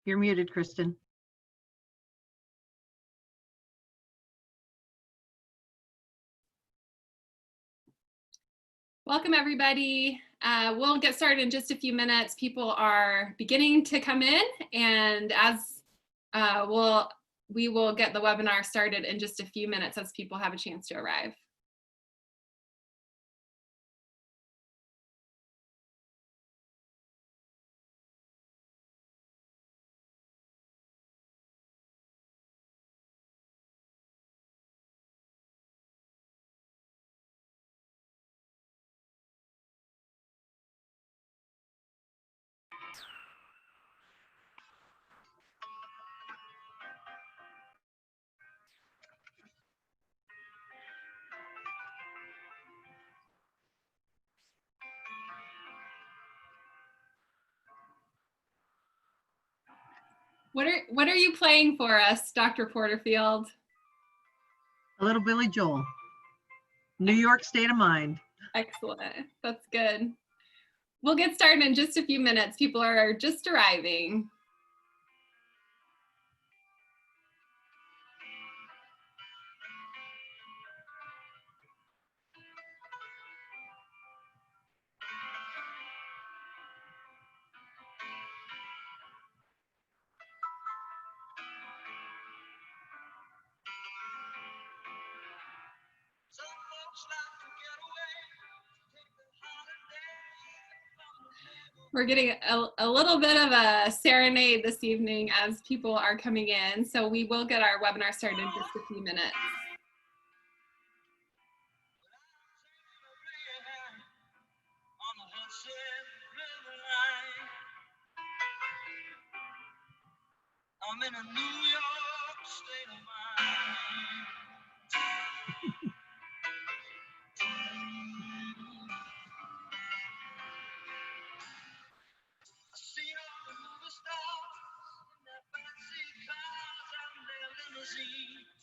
You're muted, Kristen. Welcome, everybody. We'll get started in just a few minutes. People are beginning to come in, and as we will get the webinar started in just a few minutes as people have a chance to arrive. What are you playing for us, Dr. Porterfield? A little Billy Joel. New York State of Mind. Excellent. That's good. We'll get started in just a few minutes. People are just arriving. We're getting a little bit of a serenade this evening as people are coming in, so we will get our webinar started in just a few minutes. I'm in a New York state of mind. I see all the movie stars in their fancy cars and their limousines.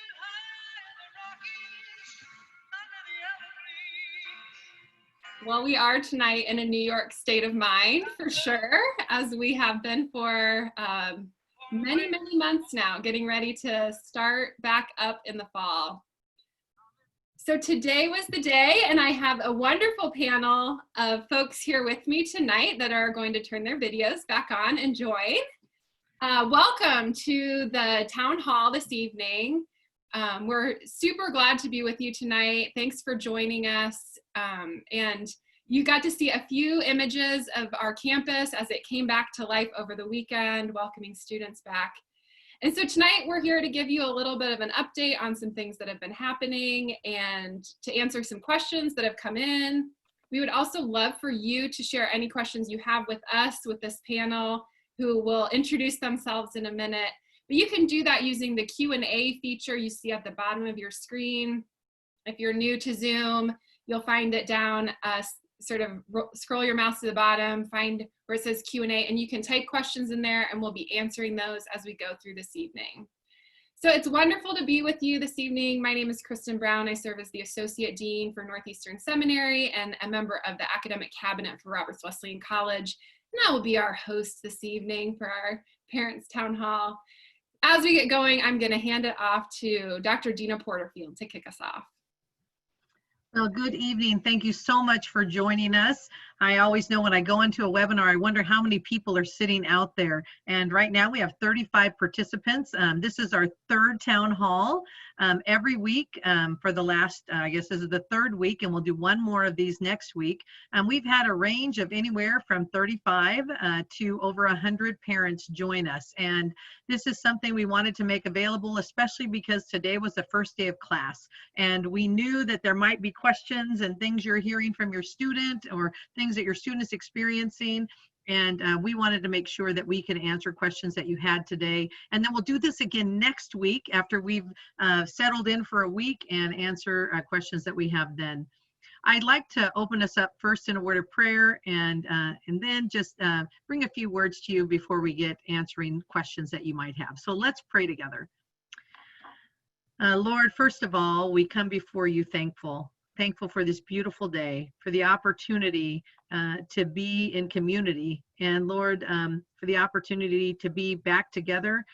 Behind the Rockies, under the Evergreens. Well, we are tonight in a New York state of mind for sure, as we have been for many months now, getting ready to start back up in the fall. So today was the day, and I have a wonderful panel of folks here with me tonight that are going to turn their videos back on and join. Welcome to the town hall this evening. We're super glad to be with you tonight. Thanks for joining us. And you got to see a few images of our campus as it came back to life over the weekend, welcoming students back. And so tonight we're here to give you a little bit of an update on some things that have been happening and to answer some questions that have come in. We would also love for you to share any questions you have with us, with this panel, who will introduce themselves in a minute. But you can do that using the Q&A feature you see at the bottom of your screen. If you're new to Zoom, you'll find it down, sort of scroll your mouse to the bottom, find where it says Q&A, and you can type questions in there and we'll be answering those as we go through this evening. So it's wonderful to be with you this evening. My name is Kristen Brown. I serve as the Associate Dean for Northeastern Seminary and a member of the Academic Cabinet for Roberts Wesleyan College. And I will be our host this evening for our Parents Town Hall. As we get going, I'm going to hand it off to Dr. Dina Porterfield to kick us off. Well, good evening. Thank you so much for joining us. I always know when I go into a webinar, I wonder how many people are sitting out there. And right now we have 35 participants. This is our third town hall every week for the last, I guess this is the third week, and we'll do one more of these next week. We've had a range of anywhere from 35 to over 100 parents join us. And this is something we wanted to make available, especially because today was the first day of class. And we knew that there might be questions and things you're hearing from your student or things that your students experiencing, and we wanted to make sure that we could answer questions that you had today. And then we'll do this again next week after we've settled in for a week and answer questions that we have then. I'd like to open us up first in a word of prayer and then just bring a few words to you before we get answering questions that you might have. So let's pray together. Lord, first of all, we come before you thankful for this beautiful day, for the opportunity to be in community, and Lord, for the opportunity to be back together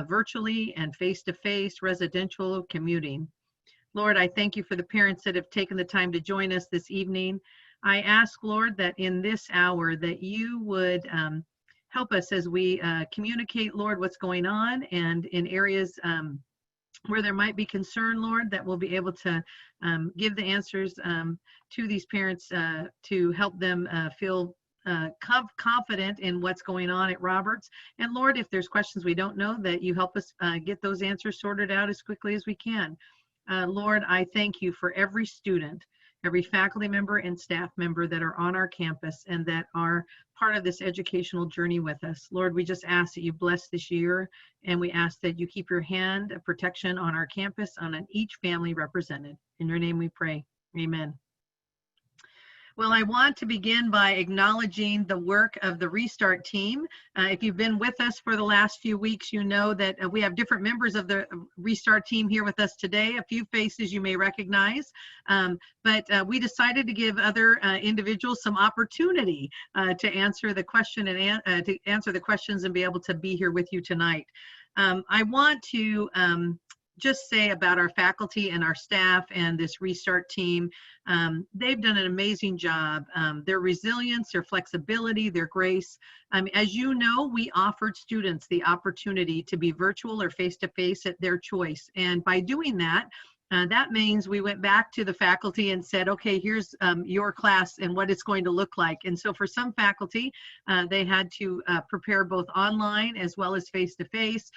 virtually and face-to-face residential commuting. Lord, I thank you for the parents that have taken the time to join us this evening. I ask, Lord, that in this hour that you would help us as we communicate, Lord, what's going on, and in areas where there might be concern, Lord, that we'll be able to give the answers to these parents to help them feel confident in what's going on at Roberts. And Lord, if there's questions we don't know, that you help us get those answers sorted out as quickly as we can. Lord, I thank you for every student, every faculty member and staff member that are on our campus and that are part of this educational journey with us. Lord, we just ask that you bless this year, and we ask that you keep your hand of protection on our campus, on each family represented. In your name we pray. Amen. Well, I want to begin by acknowledging the work of the Restart team. If you've been with us for the last few weeks, you know that we have different members of the Restart team here with us today, a few faces you may recognize, but we decided to give other individuals some opportunity to answer the question and to answer the questions and be able to be here with you tonight. I want to just say about our faculty and our staff and this Restart team. They've done an amazing job. Their resilience, their flexibility, their grace. As you know, we offered students the opportunity to be virtual or face-to-face at their choice. And by doing that, that means we went back to the faculty and said, okay, here's your class and what it's going to look like. And so for some faculty, they had to prepare both online as well as face-to-face.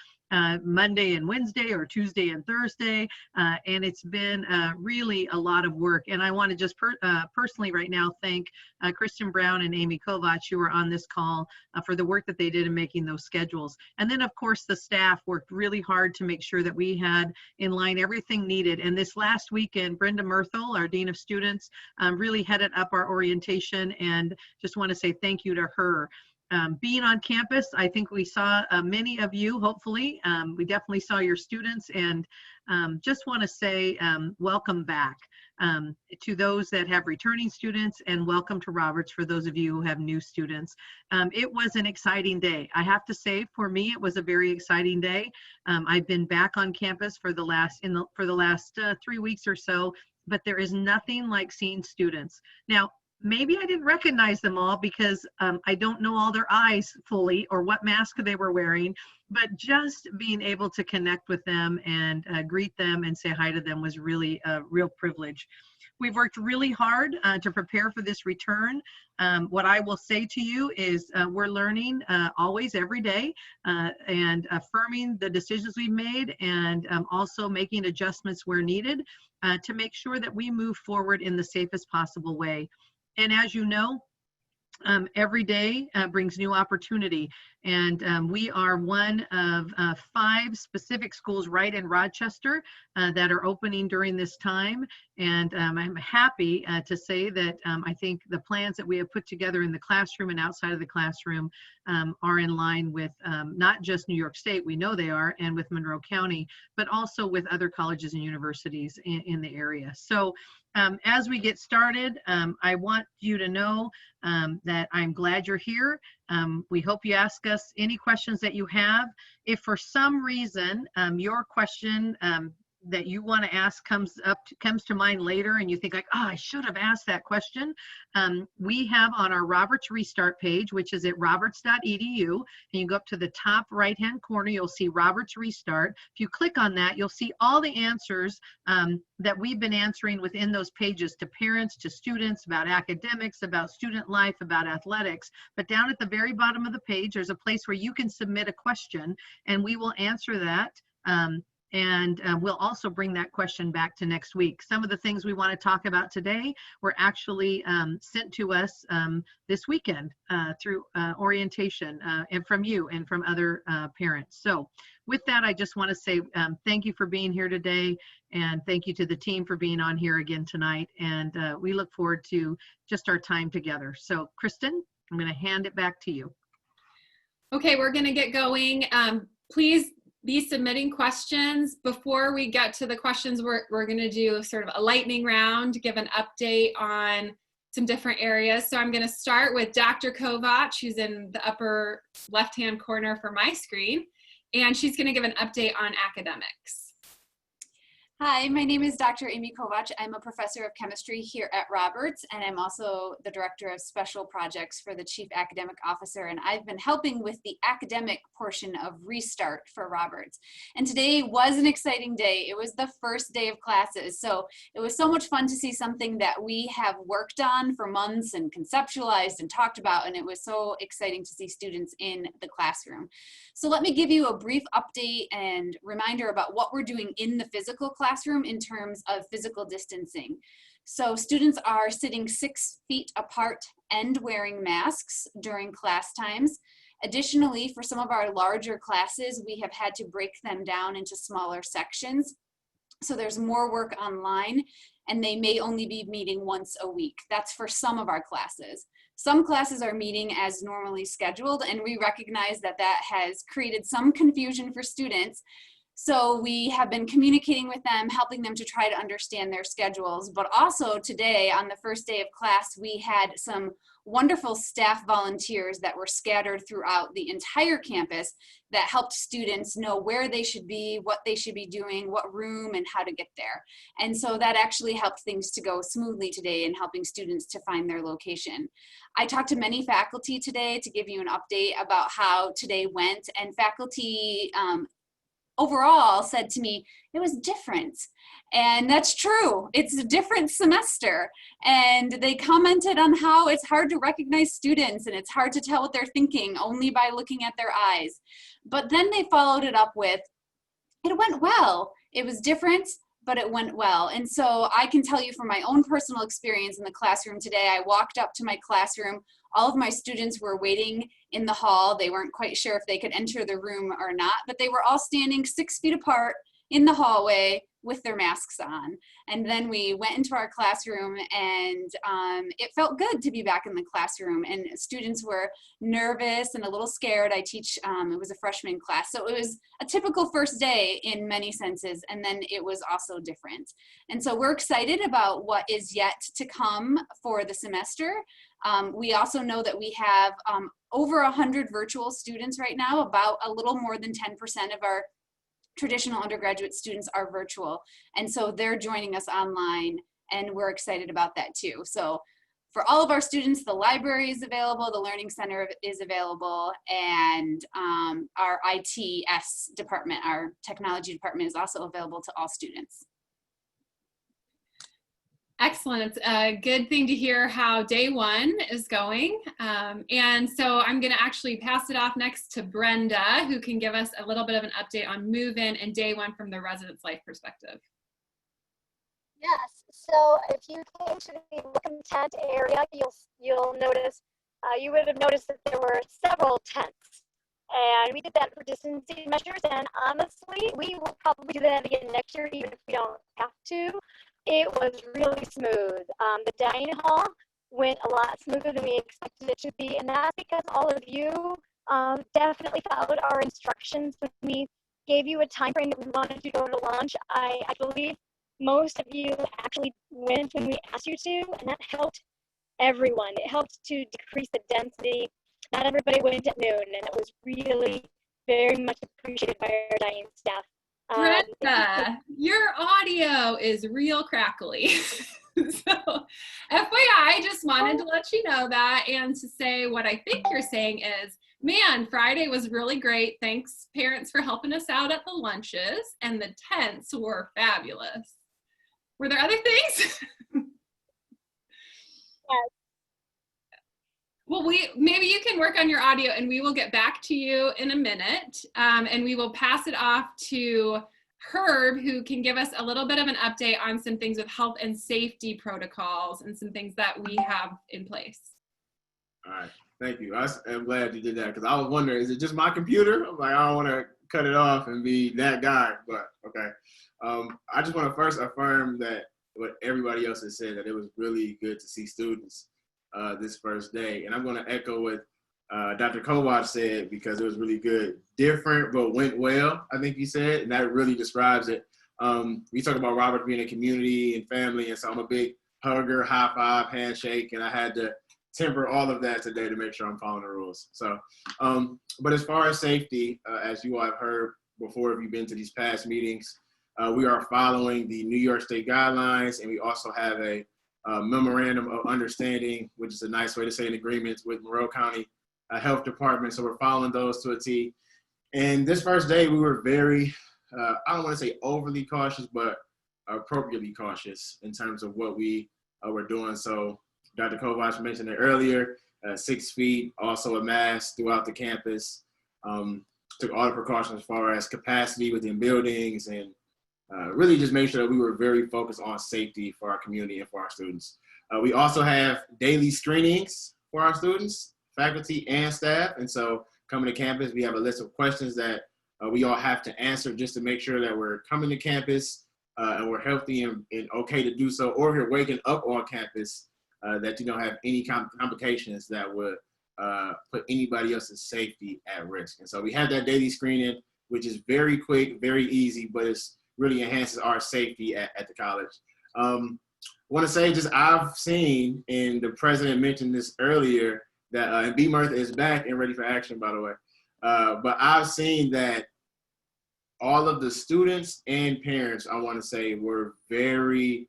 Monday and Wednesday or Tuesday and Thursday, and it's been really a lot of work. And I want to just personally right now thank Kristen Brown and Amy Kovach, who were on this call, for the work that they did in making those schedules. And then of course the staff worked really hard to make sure that we had in line everything needed. And this last weekend, Brenda Murthel, our Dean of Students, really headed up our orientation, and just want to say thank you to her. Being on campus, I think we saw many of you, hopefully. We definitely saw your students, and just want to say welcome back to those that have returning students, and welcome to Roberts for those of you who have new students. It was an exciting day. I have to say, for me, it was a very exciting day. I've been back on campus for the last 3 weeks or so, but there is nothing like seeing students. Now, maybe I didn't recognize them all because I don't know all their eyes fully or what mask they were wearing, but just being able to connect with them and greet them and say hi to them was really a real privilege. We've worked really hard to prepare for this return. What I will say to you is we're learning always, every day, and affirming the decisions we've made, and also making adjustments where needed to make sure that we move forward in the safest possible way. And as you know, every day brings new opportunity. And we are one of 5 specific schools right in Rochester that are opening during this time. And I'm happy to say that I think the plans that we have put together in the classroom and outside of the classroom are in line with not just New York State, we know they are, and with Monroe County, but also with other colleges and universities in the area. So as we get started, I want you to know that I'm glad you're here. We hope you ask us any questions that you have. If for some reason your question that you want to ask comes to mind later, and you think like, oh, I should have asked that question, we have on our Roberts Restart page, which is at roberts.edu, and you go up to the top right hand corner, you'll see Roberts Restart. If you click on that, you'll see all the answers that we've been answering within those pages to parents, to students, about academics, about student life, about athletics. But down at the very bottom of the page, there's a place where you can submit a question, and we will answer that. And we'll also bring that question back to next week. Some of the things we want to talk about today were actually sent to us this weekend through orientation and from you and from other parents. So with that, I just want to say thank you for being here today, and thank you to the team for being on here again tonight. And we look forward to just our time together. So Kristen, I'm going to hand it back to you. Okay, we're going to get going. Please be submitting questions. Before we get to the questions, we're going to do sort of a lightning round, give an update on some different areas. So I'm going to start with Dr. Kovach, who's in the upper left-hand corner for my screen, and she's going to give an update on academics. Hi, my name is Dr. Amy Kovach. I'm a professor of chemistry here at Roberts, and I'm also the director of special projects for the chief academic officer, and I've been helping with the academic portion of Restart for Roberts. And today was an exciting day. It was the first day of classes, so it was so much fun to see something that we have worked on for months and conceptualized and talked about, and it was so exciting to see students in the classroom. So let me give you a brief update and reminder about what we're doing in the physical classroom in terms of physical distancing. So students are sitting 6 feet apart and wearing masks during class times. Additionally, for some of our larger classes, we have had to break them down into smaller sections. So there's more work online, and they may only be meeting once a week. That's for some of our classes. Some classes are meeting as normally scheduled, and we recognize that that has created some confusion for students. So we have been communicating with them, helping them to try to understand their schedules. But also today, on the first day of class, we had some wonderful staff volunteers that were scattered throughout the entire campus that helped students know where they should be, what they should be doing, what room, and how to get there. And so that actually helped things to go smoothly today in helping students to find their location. I talked to many faculty today to give you an update about how today went, and faculty overall said to me, it was different. And that's true. It's a different semester. And they commented on how it's hard to recognize students and it's hard to tell what they're thinking only by looking at their eyes. But then they followed it up with, it went well. It was different, but it went well. And so I can tell you from my own personal experience in the classroom today, I walked up to my classroom. All of my students were waiting in the hall. They weren't quite sure if they could enter the room or not, but they were all standing 6 feet apart in the hallway with their masks on. And then we went into our classroom, and it felt good to be back in the classroom. And students were nervous and a little scared. I teach, it was a freshman class. So it was a typical first day in many senses, and then it was also different. And so we're excited about what is yet to come for the semester. We also know that we have over 100 virtual students right now. About a little more than 10% of our traditional undergraduate students are virtual. And so they're joining us online, and we're excited about that too. So for all of our students, the library is available, the Learning Center is available, and our ITS department, our technology department, is also available to all students. Excellent. It's a good thing to hear how day one is going. And so I'm going to actually pass it off next to Brenda, who can give us a little bit of an update on move-in and day one from the residence life perspective. Yes, so if you came to the welcome tent area, you'll notice, you would have noticed that there were several tents. And we did that for distancing measures, and honestly, we will probably do that again next year, even if we don't have to. It was really smooth. The dining hall went a lot smoother than we expected it to be, and that's because all of you definitely followed our instructions when we gave you a time frame that we wanted you to go to lunch. I believe most of you actually went when we asked you to, and that helped everyone. It helped to decrease the density. Not everybody went at noon, and it was really very much appreciated by our dining staff. Brenda, your audio is real crackly. So FYI, I just wanted to let you know that, and to say what I think you're saying is, man, Friday was really great. Thanks, parents, for helping us out at the lunches, and the tents were fabulous. Were there other things? Yes. Well, maybe you can work on your audio, and we will get back to you in a minute, and we will pass it off to Herb, who can give us a little bit of an update on some things with health and safety protocols and some things that we have in place. All right, thank you. I'm glad you did that, because I was wondering, is it just my computer? I'm like, I don't want to cut it off and be that guy, but okay. I just want to first affirm that what everybody else has said, that it was really good to see students this first day. And I'm going to echo what Dr. Kovac said, because it was really good. Different, but went well, I think he said, and that really describes it. We talk about Robert being a community and family, and so I'm a big hugger, high five, handshake, and I had to temper all of that today to make sure I'm following the rules. So, but as far as safety, as you all have heard before, if you've been to these past meetings, we are following the New York State guidelines, and we also have a memorandum of understanding, which is a nice way to say an agreement with Monroe County Health Department. So we're following those to a T. And this first day, we were very, I don't want to say overly cautious, but appropriately cautious in terms of what we were doing. So Dr. Kovac mentioned it earlier, 6 feet, also a mask throughout the campus. Took all the precautions as far as capacity within buildings, and really just made sure that we were very focused on safety for our community and for our students. We also have daily screenings for our students, faculty, and staff. And so coming to campus, we have a list of questions that we all have to answer just to make sure that we're coming to campus and we're healthy and okay to do so, or if you're waking up on campus, that you don't have any complications that would put anybody else's safety at risk. And so we have that daily screening, which is very quick, very easy, but it's really enhances our safety at the college. I want to say just I've seen, and the president mentioned this earlier, that, and B. Murtha is back and ready for action, by the way. But I've seen that all of the students and parents, I want to say, were very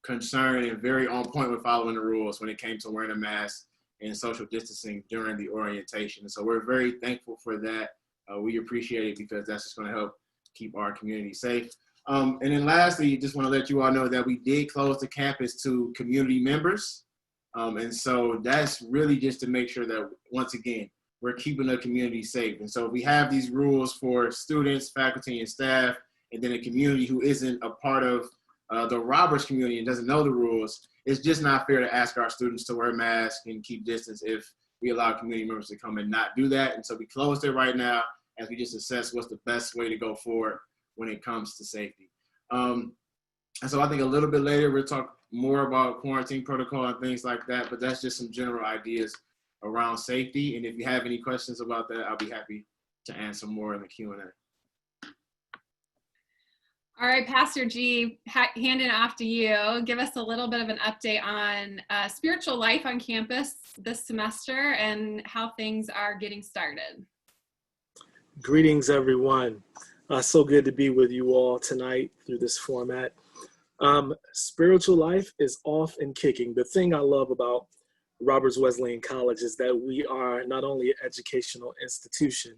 concerned and very on point with following the rules when it came to wearing a mask and social distancing during the orientation. And so we're very thankful for that. We appreciate it because that's just going to help keep our community safe. And then lastly, just want to let you all know that we did close the campus to community members. And so that's really just to make sure that, once again, we're keeping the community safe. And so we have these rules for students, faculty, and staff, and then a community who isn't a part of the Roberts community and doesn't know the rules. It's just not fair to ask our students to wear masks and keep distance if we allow community members to come and not do that. And so we closed it right now as we just assess what's the best way to go forward when it comes to safety. And so I think a little bit later, we'll talk more about quarantine protocol and things like that, but that's just some general ideas around safety. And if you have any questions about that, I'll be happy to answer more in the Q&A. All right, Pastor G, handing off to you. Give us a little bit of an update on spiritual life on campus this semester and how things are getting started. Greetings, everyone. So good to be with you all tonight through this format. Spiritual life is off and kicking. The thing I love about Roberts Wesleyan College is that we are not only an educational institution,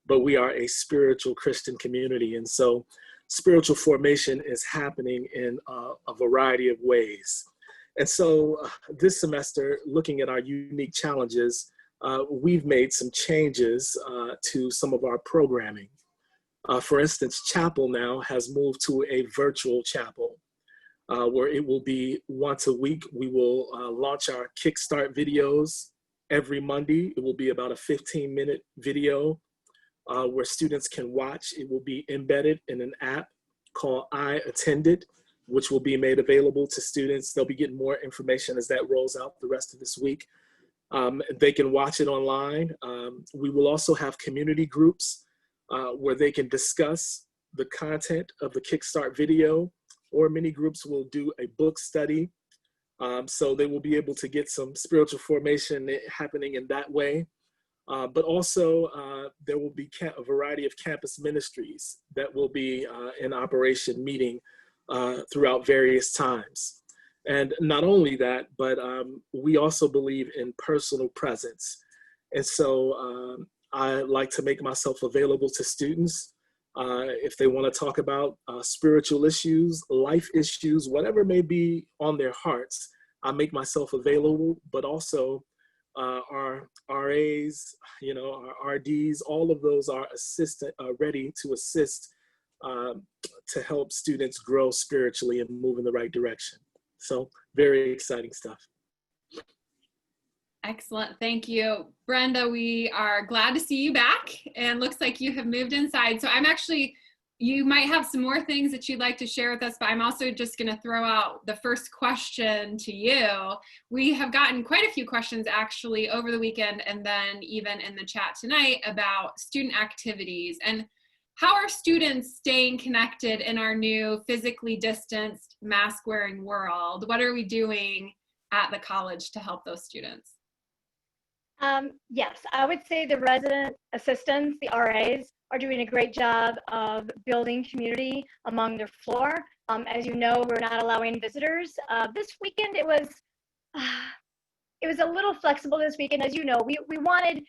but we are a spiritual Christian community. And so spiritual formation is happening in a variety of ways. And so this semester, looking at our unique challenges, we've made some changes to some of our programming. For instance, chapel now has moved to a virtual chapel where it will be once a week. We will launch our Kickstart videos every Monday. It will be about a 15-minute video where students can watch. It will be embedded in an app called I Attended, which will be made available to students. They'll be getting more information as that rolls out the rest of this week. They can watch it online. We will also have community groups where they can discuss the content of the Kickstart video, or many groups will do a book study. So they will be able to get some spiritual formation happening in that way. But also there will be a variety of campus ministries that will be in operation, meeting throughout various times. And not only that, but we also believe in personal presence. And so I like to make myself available to students if they want to talk about spiritual issues, life issues, whatever may be on their hearts. I make myself available, but also our RAs, our RDs, all of those are ready to assist to help students grow spiritually and move in the right direction. So very exciting stuff. Excellent, thank you. Brenda, we are glad to see you back, and looks like you have moved inside. So I'm actually you might have some more things that you'd like to share with us, but I'm also just going to throw out the first question to you. We have gotten quite a few questions actually over the weekend and then even in the chat tonight about student activities and how are students staying connected in our new physically distanced mask wearing world? What are we doing at the college to help those students? Yes, I would say the resident assistants, the RAs, are doing a great job of building community among their floor. As you know, we're not allowing visitors. This weekend, it was a little flexible this weekend. As you know, we wanted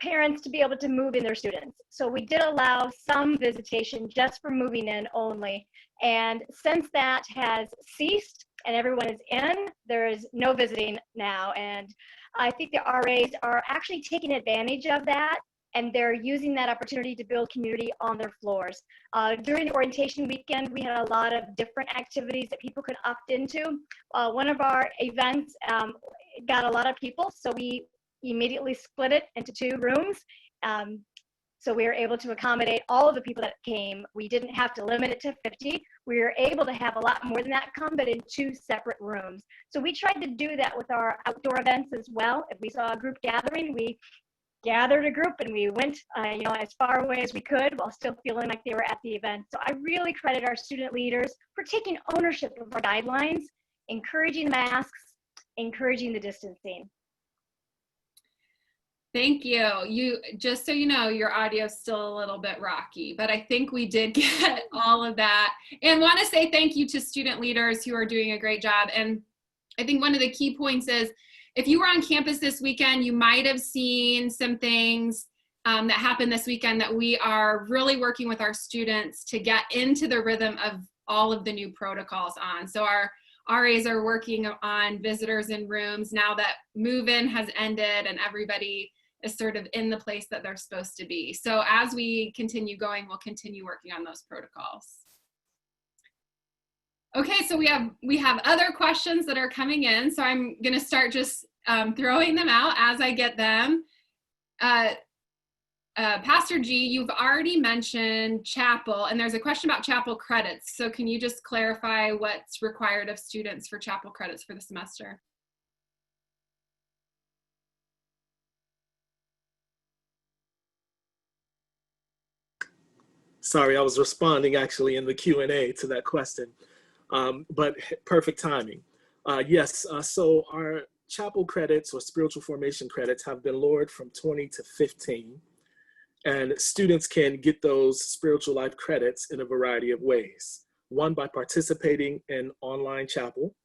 parents to be able to move in their students. So we did allow some visitation just for moving in only. And since that has ceased and everyone is in, there is no visiting now. And I think the RAs are actually taking advantage of that, and they're using that opportunity to build community on their floors. During the orientation weekend, we had a lot of different activities that people could opt into. One of our events got a lot of people, so we immediately split it into 2 rooms. So we were able to accommodate all of the people that came. We didn't have to limit it to 50. We were able to have a lot more than that come, but in 2 separate rooms. So we tried to do that with our outdoor events as well. If we saw a group gathering, we gathered a group and we went as far away as we could while still feeling like they were at the event. So I really credit our student leaders for taking ownership of our guidelines, encouraging masks, encouraging the distancing. Thank you. Just so you know, your audio is still a little bit rocky, but I think we did get all of that. And want to say thank you to student leaders who are doing a great job. And I think one of the key points is, if you were on campus this weekend, you might have seen some things that happened this weekend that we are really working with our students to get into the rhythm of all of the new protocols on. So our RAs are working on visitors in rooms now that move-in has ended and everybody is sort of in the place that they're supposed to be. So as we continue going, we'll continue working on those protocols. Okay, so we have other questions that are coming in. So I'm gonna start just throwing them out as I get them. Pastor G, you've already mentioned chapel, and there's a question about chapel credits. So can you just clarify what's required of students for chapel credits for the semester? Sorry, I was responding actually in the Q&A to that question, but perfect timing. Yes, so our chapel credits or spiritual formation credits have been lowered from 20 to 15, and students can get those spiritual life credits in a variety of ways. One, by participating in online chapel.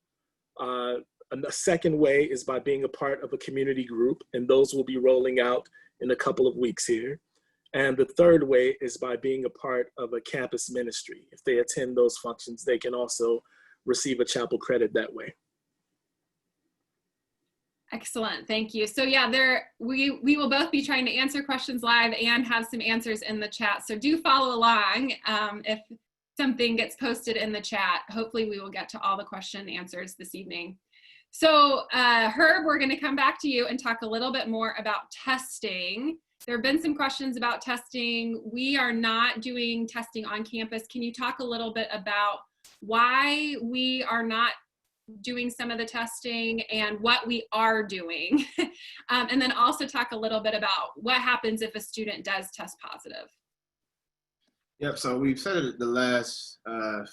A second way is by being a part of a community group, and those will be rolling out in a couple of weeks here. And the third way is by being a part of a campus ministry. If they attend those functions, they can also receive a chapel credit that way. Excellent, thank you. So yeah, we will both be trying to answer questions live and have some answers in the chat. So do follow along if something gets posted in the chat. Hopefully we will get to all the question answers this evening. So Herb, we're gonna come back to you and talk a little bit more about testing. There have been some questions about testing. We are not doing testing on campus. Can you talk a little bit about why we are not doing some of the testing and what we are doing? And then also talk a little bit about what happens if a student does test positive. Yep, so we've said it the last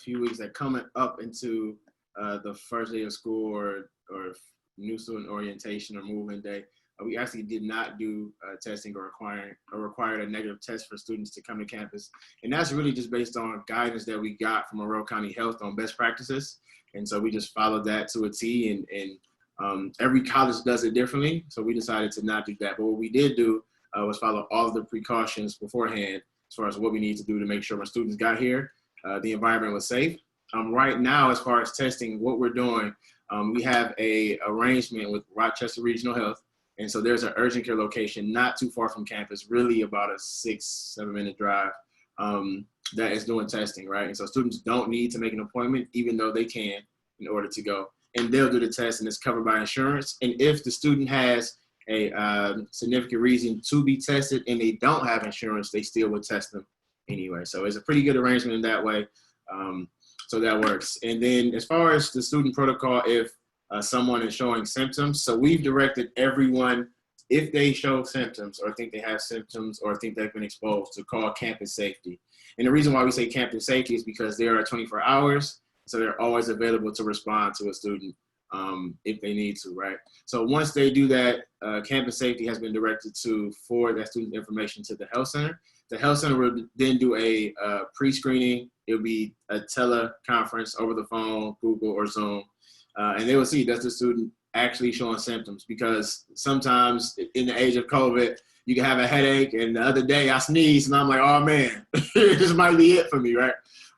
few weeks that coming up into the first day of school or new student orientation or movement day, we actually did not do testing or required a negative test for students to come to campus. And that's really just based on guidance that we got from Monroe County Health on best practices. And so we just followed that to a T, and every college does it differently. So we decided to not do that. But what we did do was follow all of the precautions beforehand as far as what we need to do to make sure when students got here, the environment was safe. Right now, as far as testing, what we're doing, we have a arrangement with Rochester Regional Health. And so there's an urgent care location not too far from campus, really about a 6-7 minute drive, that is doing testing, right? And so students don't need to make an appointment, even though they can, in order to go. And they'll do the test, and it's covered by insurance. And if the student has a significant reason to be tested and they don't have insurance, they still would test them anyway. So it's a pretty good arrangement in that way. So that works. And then as far as the student protocol, if someone is showing symptoms, so we've directed everyone, if they show symptoms or think they have symptoms or think they've been exposed, to call campus safety. And the reason why we say campus safety is because there are 24 hours, so they're always available to respond to a student if they need to, right? So once they do that, campus safety has been directed to forward that student information to the health center. The health center will then do a pre-screening. It'll be a teleconference over the phone, Google or Zoom, and they will see, does the student actually showing symptoms? Because sometimes in the age of COVID, you can have a headache, and the other day I sneezed and I'm like, oh man, this might be it for me, right?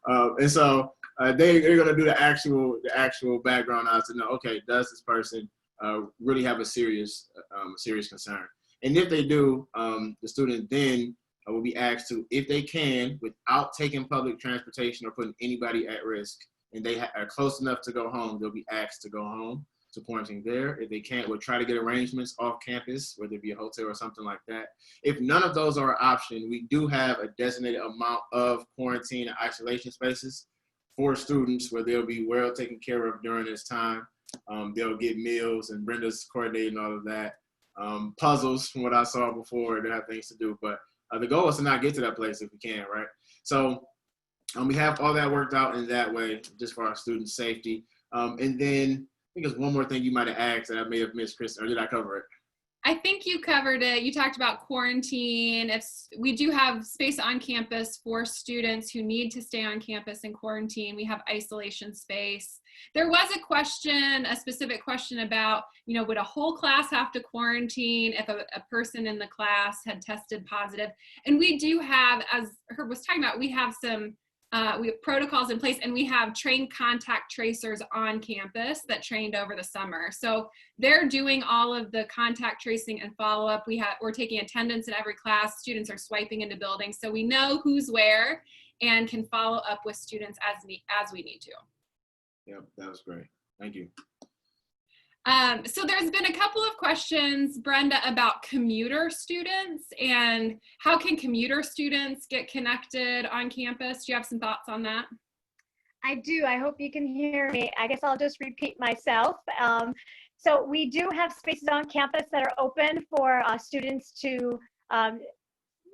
And so they're gonna do the actual background analysis to know, okay, does this person really have a serious concern? And if they do, the student then will be asked to, if they can, without taking public transportation or putting anybody at risk, and they are close enough to go home, they'll be asked to go home to quarantine there. If they can't, we'll try to get arrangements off campus, whether it be a hotel or something like that. If none of those are an option, we do have a designated amount of quarantine and isolation spaces for students where they'll be well taken care of during this time. They'll get meals, and Brenda's coordinating all of that. Puzzles, from what I saw before, they have things to do, but the goal is to not get to that place if we can, right? So we have all that worked out in that way, just for our student safety. And then I think there's one more thing you might have asked that I may have missed, Kristen, or did I cover it? I think you covered it. You talked about quarantine. We do have space on campus for students who need to stay on campus in quarantine. We have isolation space. There was a specific question about, would a whole class have to quarantine if a person in the class had tested positive? And we do have, as Herb was talking about, we have protocols in place, and we have trained contact tracers on campus that trained over the summer. So they're doing all of the contact tracing and follow-up. We're taking attendance in every class. Students are swiping into buildings, so we know who's where and can follow up with students as we need to. Yep, that was great. Thank you. So there's been a couple of questions, Brenda, about commuter students and how can commuter students get connected on campus? Do you have some thoughts on that? I do. I hope you can hear me. I guess I'll just repeat myself. So we do have spaces on campus that are open for students to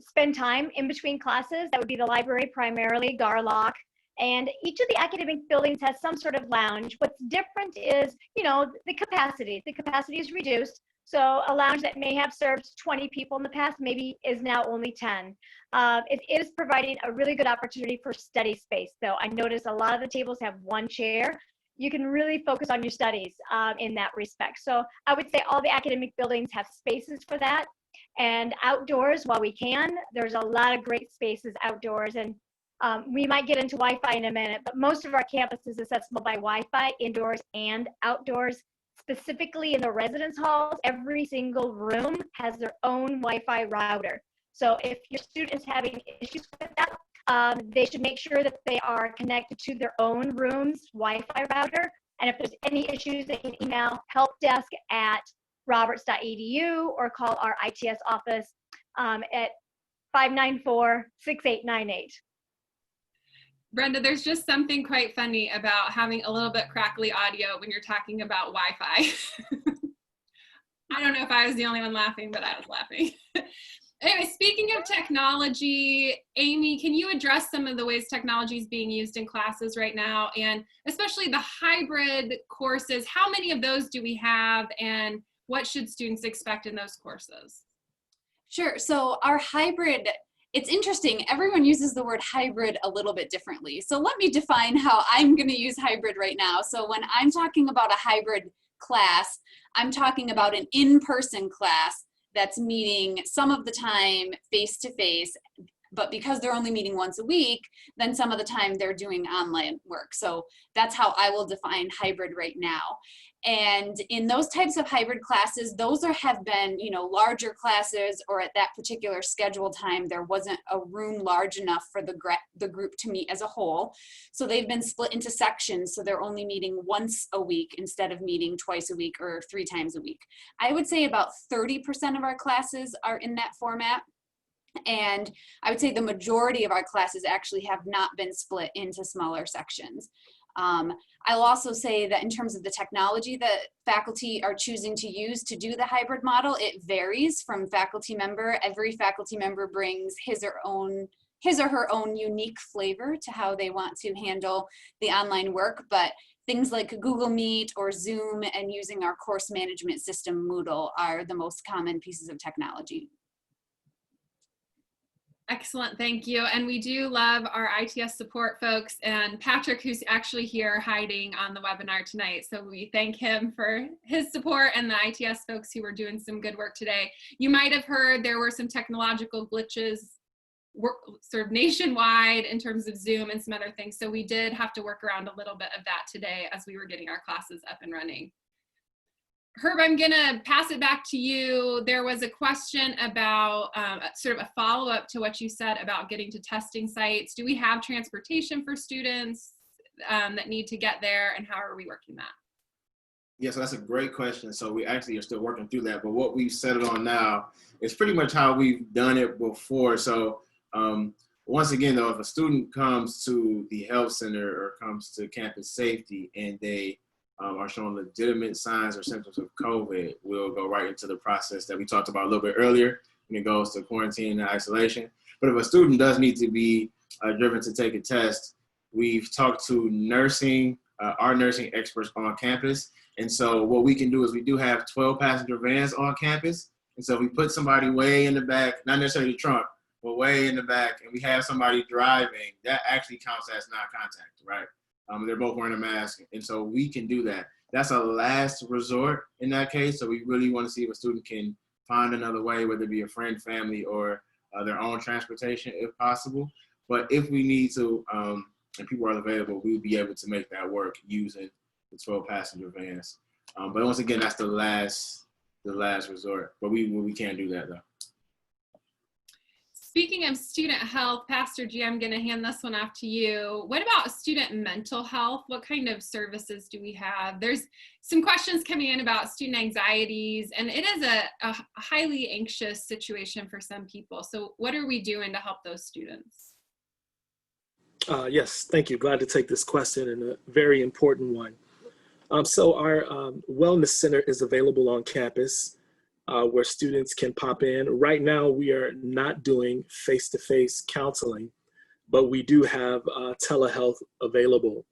spend time in between classes. That would be the library primarily, Garlock. And each of the academic buildings has some sort of lounge. What's different is, the capacity. The capacity is reduced. So a lounge that may have served 20 people in the past maybe is now only 10. It is providing a really good opportunity for study space. So I notice a lot of the tables have one chair. You can really focus on your studies in that respect. So I would say all the academic buildings have spaces for that. And outdoors, while we can, there's a lot of great spaces outdoors. And we might get into Wi-Fi in a minute, but most of our campus is accessible by Wi-Fi, indoors and outdoors. Specifically in the residence halls, every single room has their own Wi-Fi router. So if your student is having issues with that, they should make sure that they are connected to their own room's Wi-Fi router. And if there's any issues, they can email helpdesk@roberts.edu or call our ITS office at 594-6898. Brenda, there's just something quite funny about having a little bit crackly audio when you're talking about Wi-Fi. I don't know if I was the only one laughing, but I was laughing. Anyway, speaking of technology, Amy, can you address some of the ways technology is being used in classes right now, and especially the hybrid courses? How many of those do we have, and what should students expect in those courses? Sure. So our hybrid, it's interesting. Everyone uses the word hybrid a little bit differently. So let me define how I'm going to use hybrid right now. So when I'm talking about a hybrid class, I'm talking about an in-person class that's meeting some of the time face-to-face, but because they're only meeting once a week, then some of the time they're doing online work. So that's how I will define hybrid right now. And in those types of hybrid classes, those have been, larger classes, or at that particular scheduled time, there wasn't a room large enough for the group to meet as a whole. So they've been split into sections. So they're only meeting once a week instead of meeting twice a week or 3 times a week. I would say about 30% of our classes are in that format. And I would say the majority of our classes actually have not been split into smaller sections. I'll also say that in terms of the technology that faculty are choosing to use to do the hybrid model, it varies from faculty member. Every faculty member brings his or her own unique flavor to how they want to handle the online work, but things like Google Meet or Zoom and using our course management system, Moodle, are the most common pieces of technology. Excellent, thank you. And we do love our ITS support folks, and Patrick, who's actually here hiding on the webinar tonight. So we thank him for his support, and the ITS folks who were doing some good work today. You might have heard there were some technological glitches sort of nationwide in terms of Zoom and some other things. So we did have to work around a little bit of that today as we were getting our classes up and running. Herb, I'm gonna pass it back to you. There was a question about sort of a follow-up to what you said about getting to testing sites. Do we have transportation for students that need to get there, and how are we working that? Yeah, so that's a great question. So we actually are still working through that, but what we've settled on now is pretty much how we've done it before. So once again, though, if a student comes to the health center or comes to campus safety and they are showing legitimate signs or symptoms of COVID, we'll go right into the process that we talked about a little bit earlier when it goes to quarantine and isolation. But if a student does need to be driven to take a test, we've talked to our nursing experts on campus. And so what we can do is we do have 12 passenger vans on campus. And so if we put somebody way in the back, not necessarily the trunk, but way in the back, and we have somebody driving, that actually counts as non-contact, right? They're both wearing a mask, and so we can do that. That's a last resort in that case, so we really want to see if a student can find another way, whether it be a friend, family, or their own transportation if possible. But if we need to, and people are available, we'll be able to make that work using the 12 passenger vans. But once again, that's the last resort, but we can do that though. Speaking of student health, Pastor G, I'm going to hand this one off to you. What about student mental health? What kind of services do we have? There's some questions coming in about student anxieties, and it is a highly anxious situation for some people. So what are we doing to help those students? Yes, thank you. Glad to take this question, and a very important one. So our Wellness Center is available on campus, where students can pop in. Right now, we are not doing face-to-face counseling, but we do have telehealth available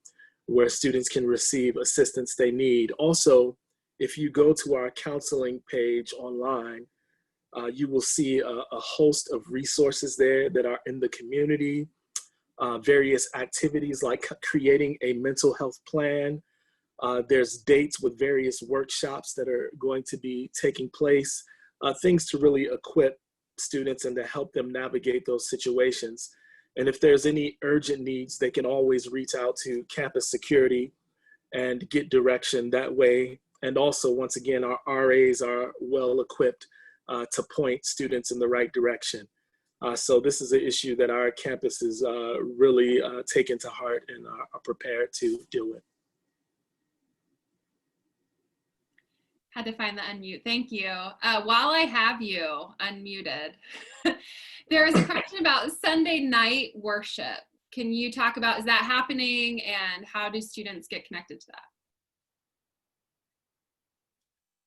where students can receive assistance they need. Also, if you go to our counseling page online, you will see a host of resources there that are in the community, various activities like creating a mental health plan. There's dates with various workshops that are going to be taking place, things to really equip students and to help them navigate those situations. And if there's any urgent needs, they can always reach out to campus security and get direction that way. And also, once again, our RAs are well equipped to point students in the right direction. So this is an issue that our campus is really taken to heart and are prepared to deal with. Had to find the unmute. Thank you. While I have you unmuted, there is a question about Sunday night worship. Can you talk about, is that happening, and how do students get connected to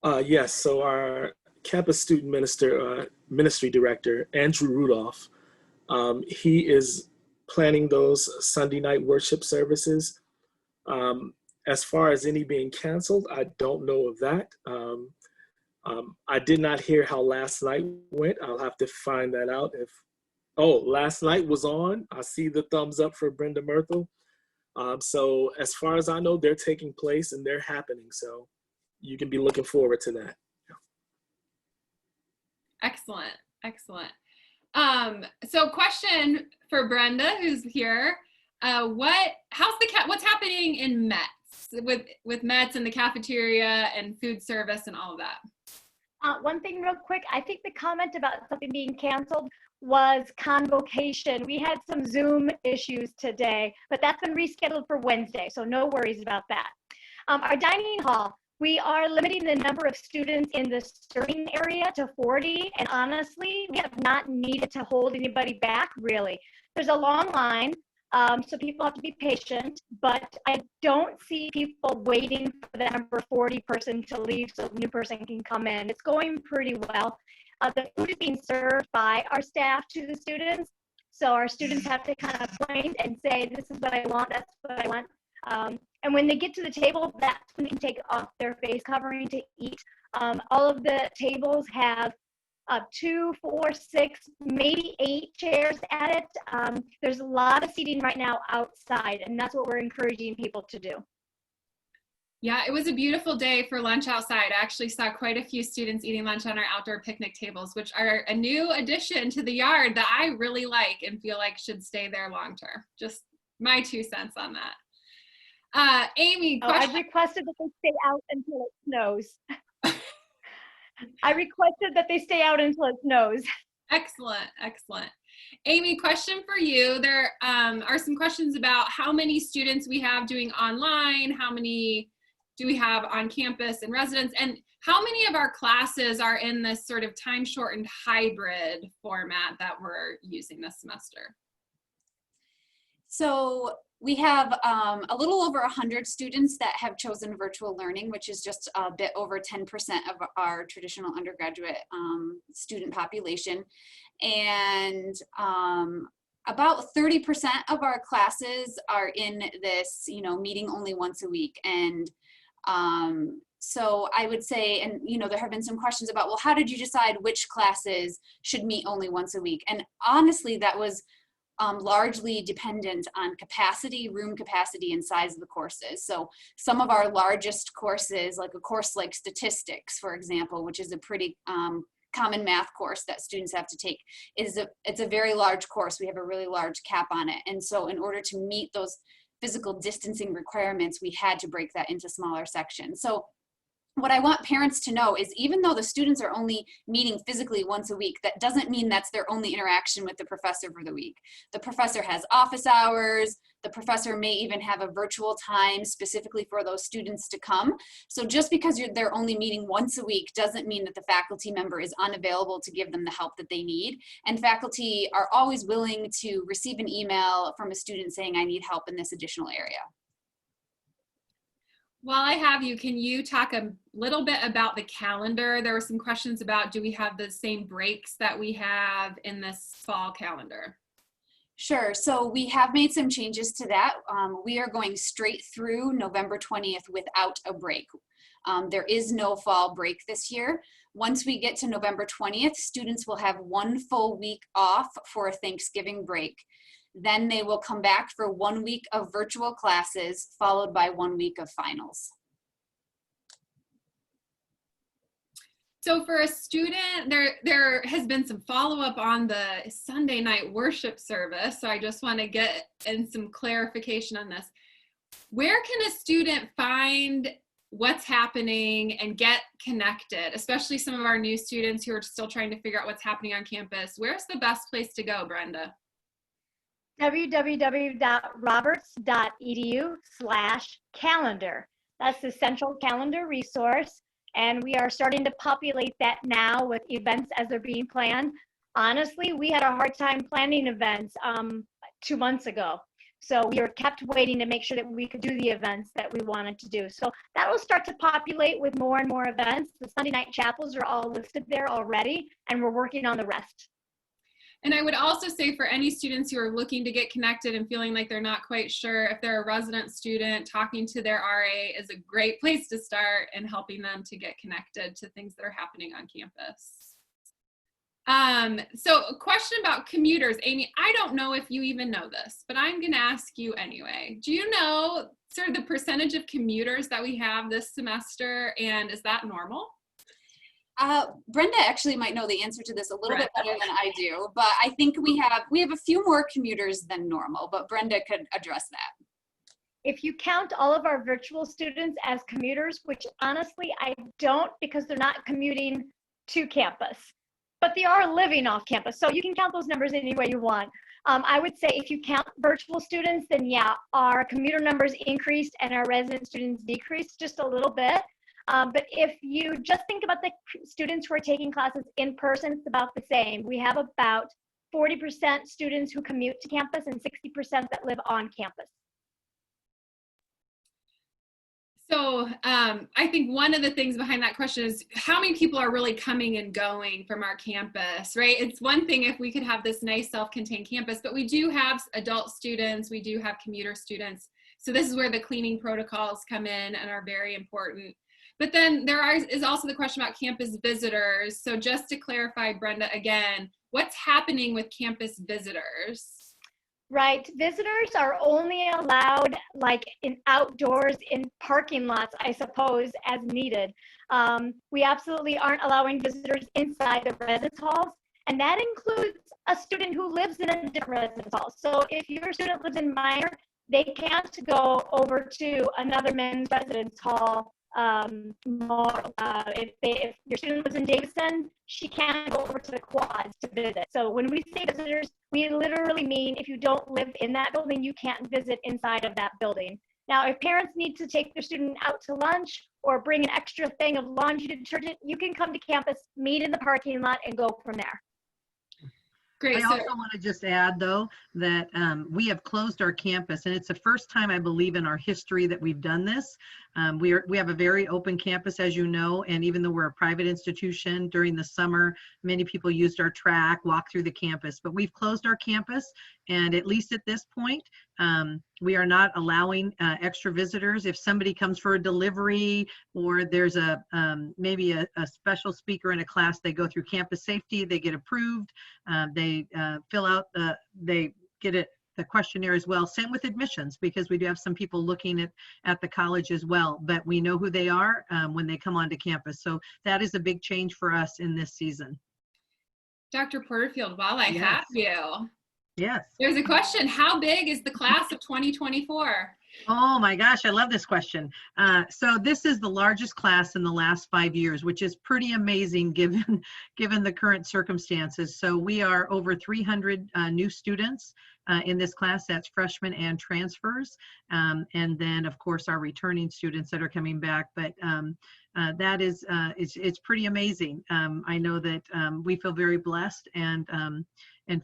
that? Yes, so our campus student ministry director, Andrew Rudolph, he is planning those Sunday night worship services. As far as any being canceled, I don't know of that. I did not hear how last night went. I'll have to find that out. Last night was on. I see the thumbs up for Brenda Myrtle. So as far as I know, they're taking place and they're happening. So you can be looking forward to that. Excellent, excellent. So question for Brenda, who's here. What's happening in METS with METS and the cafeteria and food service and all of that? One thing real quick, I think the comment about something being canceled was convocation. We had some Zoom issues today, but that's been rescheduled for Wednesday, so no worries about that. Our dining hall, We are limiting the number of students in the serving area to 40, and honestly, we have not needed to hold anybody back, really. There's a long line, so people have to be patient, but I don't see people waiting for the number 40 person to leave so the new person can come in. It's going pretty well. The food is being served by our staff to the students, so our students have to kind of point and say, this is what I want, that's what I want. And when they get to the table, that's when they can take off their face covering to eat. All of the tables have 2, 4, 6, maybe 8 chairs at it. There's a lot of seating right now outside, and that's what we're encouraging people to do. Yeah, it was a beautiful day for lunch outside. I actually saw quite a few students eating lunch on our outdoor picnic tables, which are a new addition to the yard that I really like and feel like should stay there long term. Just my 2 cents on that. Amy, I requested that they stay out until it snows. I requested that they stay out until it snows. Excellent, excellent. Amy, question for you. There are some questions about how many students we have doing online, how many do we have on campus and residence, and how many of our classes are in this sort of time-shortened hybrid format that we're using this semester? So we have a little over 100 students that have chosen virtual learning, which is just a bit over 10% of our traditional undergraduate student population. And about 30% of our classes are in this, meeting only once a week. And so I would say, and there have been some questions about, well, how did you decide which classes should meet only once a week? And honestly, that was largely dependent on capacity, room capacity, and size of the courses. So some of our largest courses, like a course like statistics, for example, which is a pretty common math course that students have to take, it's a very large course. We have a really large cap on it. And so in order to meet those physical distancing requirements, we had to break that into smaller sections. So what I want parents to know is even though the students are only meeting physically once a week, that doesn't mean that's their only interaction with the professor for the week. The professor has office hours. The professor may even have a virtual time specifically for those students to come. So just because they're only meeting once a week doesn't mean that the faculty member is unavailable to give them the help that they need. And faculty are always willing to receive an email from a student saying, I need help in this additional area. While I have you, can you talk a little bit about the calendar? There were some questions about, do we have the same breaks that we have in this fall calendar? Sure, so we have made some changes to that. We are going straight through November 20th without a break. There is no fall break this year. Once we get to November 20th, students will have 1 full week off for a Thanksgiving break. Then they will come back for 1 week of virtual classes, followed by 1 week of finals. So for a student, there has been some follow-up on the Sunday night worship service. So I just want to get in some clarification on this. Where can a student find what's happening and get connected, especially some of our new students who are still trying to figure out what's happening on campus? Where's the best place to go, Brenda? www.roberts.edu/calendar. That's the central calendar resource. And we are starting to populate that now with events as they're being planned. Honestly, we had a hard time planning events 2 months ago. So we were kept waiting to make sure that we could do the events that we wanted to do. So that will start to populate with more and more events. The Sunday night chapels are all listed there already, and we're working on the rest. And I would also say for any students who are looking to get connected and feeling like they're not quite sure, if they're a resident student, talking to their RA is a great place to start and helping them to get connected to things that are happening on campus. So a question about commuters. Amy, I don't know if you even know this, but I'm gonna ask you anyway. Do you know sort of the percentage of commuters that we have this semester, and is that normal? Brenda actually might know the answer to this a little bit better than I do, but I think we have a few more commuters than normal, but Brenda could address that. If you count all of our virtual students as commuters, which honestly I don't, because they're not commuting to campus, but they are living off campus. So you can count those numbers any way you want. I would say if you count virtual students, then yeah, our commuter numbers increased and our resident students decreased just a little bit. But if you just think about the students who are taking classes in person, it's about the same. We have about 40% students who commute to campus and 60% that live on campus. So I think one of the things behind that question is how many people are really coming and going from our campus, right? It's one thing if we could have this nice self-contained campus, but we do have adult students, we do have commuter students. So this is where the cleaning protocols come in and are very important. But then is also the question about campus visitors. So just to clarify, Brenda, again, what's happening with campus visitors? Right, visitors are only allowed like in outdoors in parking lots, I suppose, as needed. We absolutely aren't allowing visitors inside the residence halls, and that includes a student who lives in a different residence hall. So if your student lives in Minor, they can't go over to another men's residence hall. If your student lives in Davison, she can't go over to the quads to visit. So when we say visitors, we literally mean if you don't live in that building, you can't visit inside of that building. Now, if parents need to take their student out to lunch or bring an extra thing of laundry detergent, you can come to campus, meet in the parking lot, and go from there. Great. I also want to just add, though, that we have closed our campus, and it's the first time, I believe, in our history that we've done this. We have a very open campus, as you know, and even though we're a private institution, during the summer, many people used our track, walked through the campus, but we've closed our campus, and at least at this point, we are not allowing extra visitors. If somebody comes for a delivery or there's maybe a special speaker in a class, they go through campus safety, they get approved, they fill out, they get it, the questionnaire as well. Same with admissions, because we do have some people looking at the college as well, but we know who they are when they come onto campus. So that is a big change for us in this season. Dr. Porterfield, while I have you, yes, there's a question. How big is the class of 2024? Oh my gosh, I love this question. So this is the largest class in the last 5 years, which is pretty amazing given the current circumstances. So we are over 300 new students in this class. That's freshmen and transfers. And then of course our returning students that are coming back. But that is, it's pretty amazing. I know that we feel very blessed and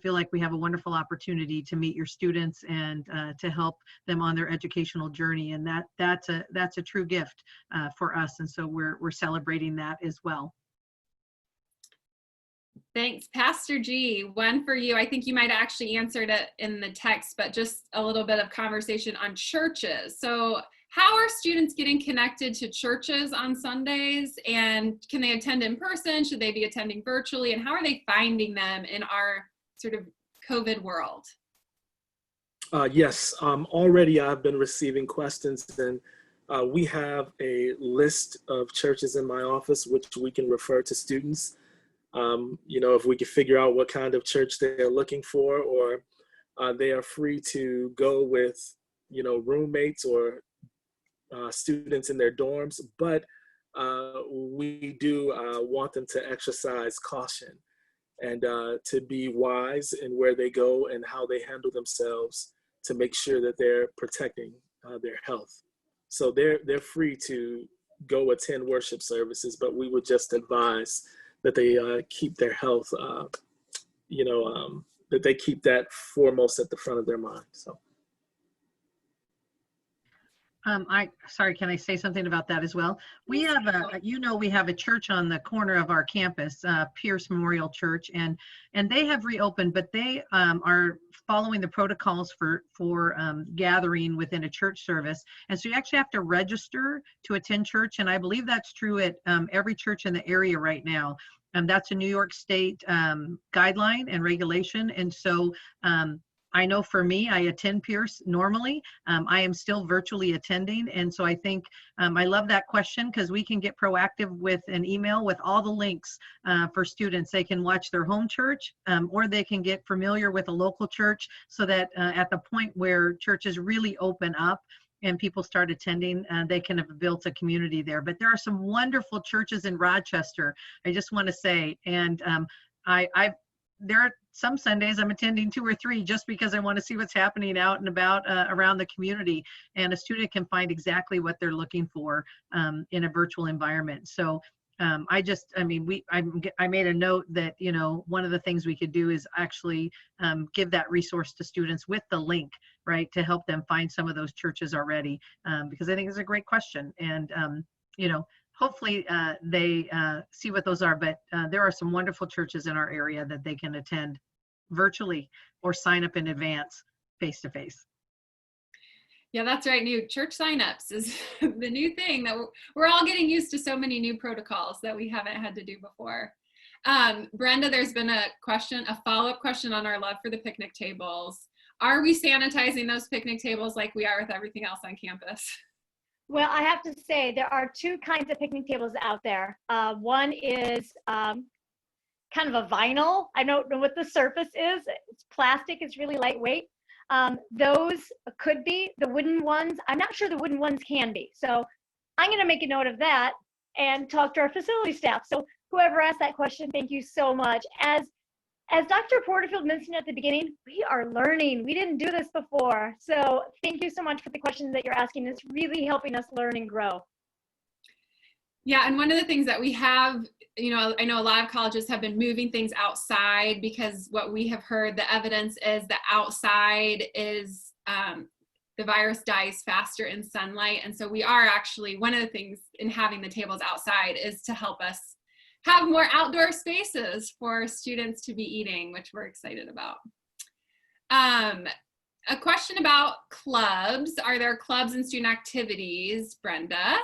feel like we have a wonderful opportunity to meet your students and to help them on their educational journey. And that's a true gift for us. And so we're celebrating that as well. Thanks. Pastor G, one for you. I think you might have actually answered it in the text, but just a little bit of conversation on churches. So how are students getting connected to churches on Sundays, and can they attend in person? Should they be attending virtually? And how are they finding them in our sort of COVID world? Yes, already I've been receiving questions, and we have a list of churches in my office which we can refer to students. If we can figure out what kind of church they're looking for, or they are free to go with, roommates or students in their dorms, but we do want them to exercise caution and to be wise in where they go and how they handle themselves to make sure that they're protecting their health. So they're free to go attend worship services, but we would just advise that they keep their health, that they keep that foremost at the front of their mind. So. Sorry, can I say something about that as well? We have we have a church on the corner of our campus, Pierce Memorial Church, and they have reopened, but they are following the protocols for gathering within a church service. And so you actually have to register to attend church. And I believe that's true at every church in the area right now. That's a New York State guideline and regulation. And so I know for me, I attend Pierce normally. I am still virtually attending. And so I think I love that question, because we can get proactive with an email with all the links for students. They can watch their home church or they can get familiar with a local church, so that at the point where churches really open up and people start attending, they can have built a community there. But there are some wonderful churches in Rochester, I just want to say. And there are some Sundays I'm attending 2 or 3 just because I want to see what's happening out and about around the community. And a student can find exactly what they're looking for in a virtual environment. So I mean, I made a note that, you know, one of the things we could do is actually give that resource to students with the link, right, to help them find some of those churches already, because I think it's a great question. And, you know, hopefully they see what those are, but there are some wonderful churches in our area that they can attend virtually or sign up in advance face-to-face. Yeah, that's right. New church signups is the new thing that we're all getting used to, so many new protocols that we haven't had to do before. Brenda, there's been a follow-up question on our love for the picnic tables. Are we sanitizing those picnic tables like we are with everything else on campus? Well, I have to say there are 2 kinds of picnic tables out there. One is kind of a vinyl. I don't know what the surface is. It's plastic. It's really lightweight. Those could be the wooden ones. I'm not sure the wooden ones can be. So I'm going to make a note of that and talk to our facility staff. So whoever asked that question, thank you so much. As Dr. Porterfield mentioned at the beginning, we are learning. We didn't do this before. So thank you so much for the questions that you're asking. It's really helping us learn and grow. Yeah, and one of the things that we have, you know, I know a lot of colleges have been moving things outside because what we have heard, the evidence is that outside is, the virus dies faster in sunlight. And so we are actually, one of the things in having the tables outside is to help us have more outdoor spaces for students to be eating, which we're excited about. A question about clubs. Are there clubs and student activities, Brenda?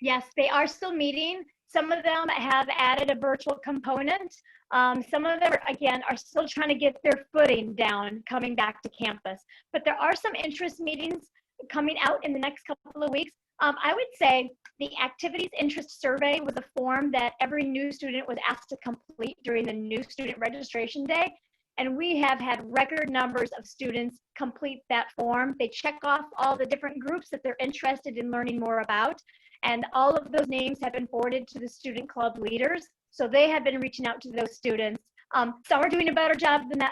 Yes, they are still meeting. Some of them have added a virtual component. Some of them, again, are still trying to get their footing down coming back to campus. But there are some interest meetings coming out in the next couple of weeks. I would say the activities interest survey was a form that every new student was asked to complete during the new student registration day. And we have had record numbers of students complete that form. They check off all the different groups that they're interested in learning more about. And all of those names have been forwarded to the student club leaders. So they have been reaching out to those students. Some are doing a better job than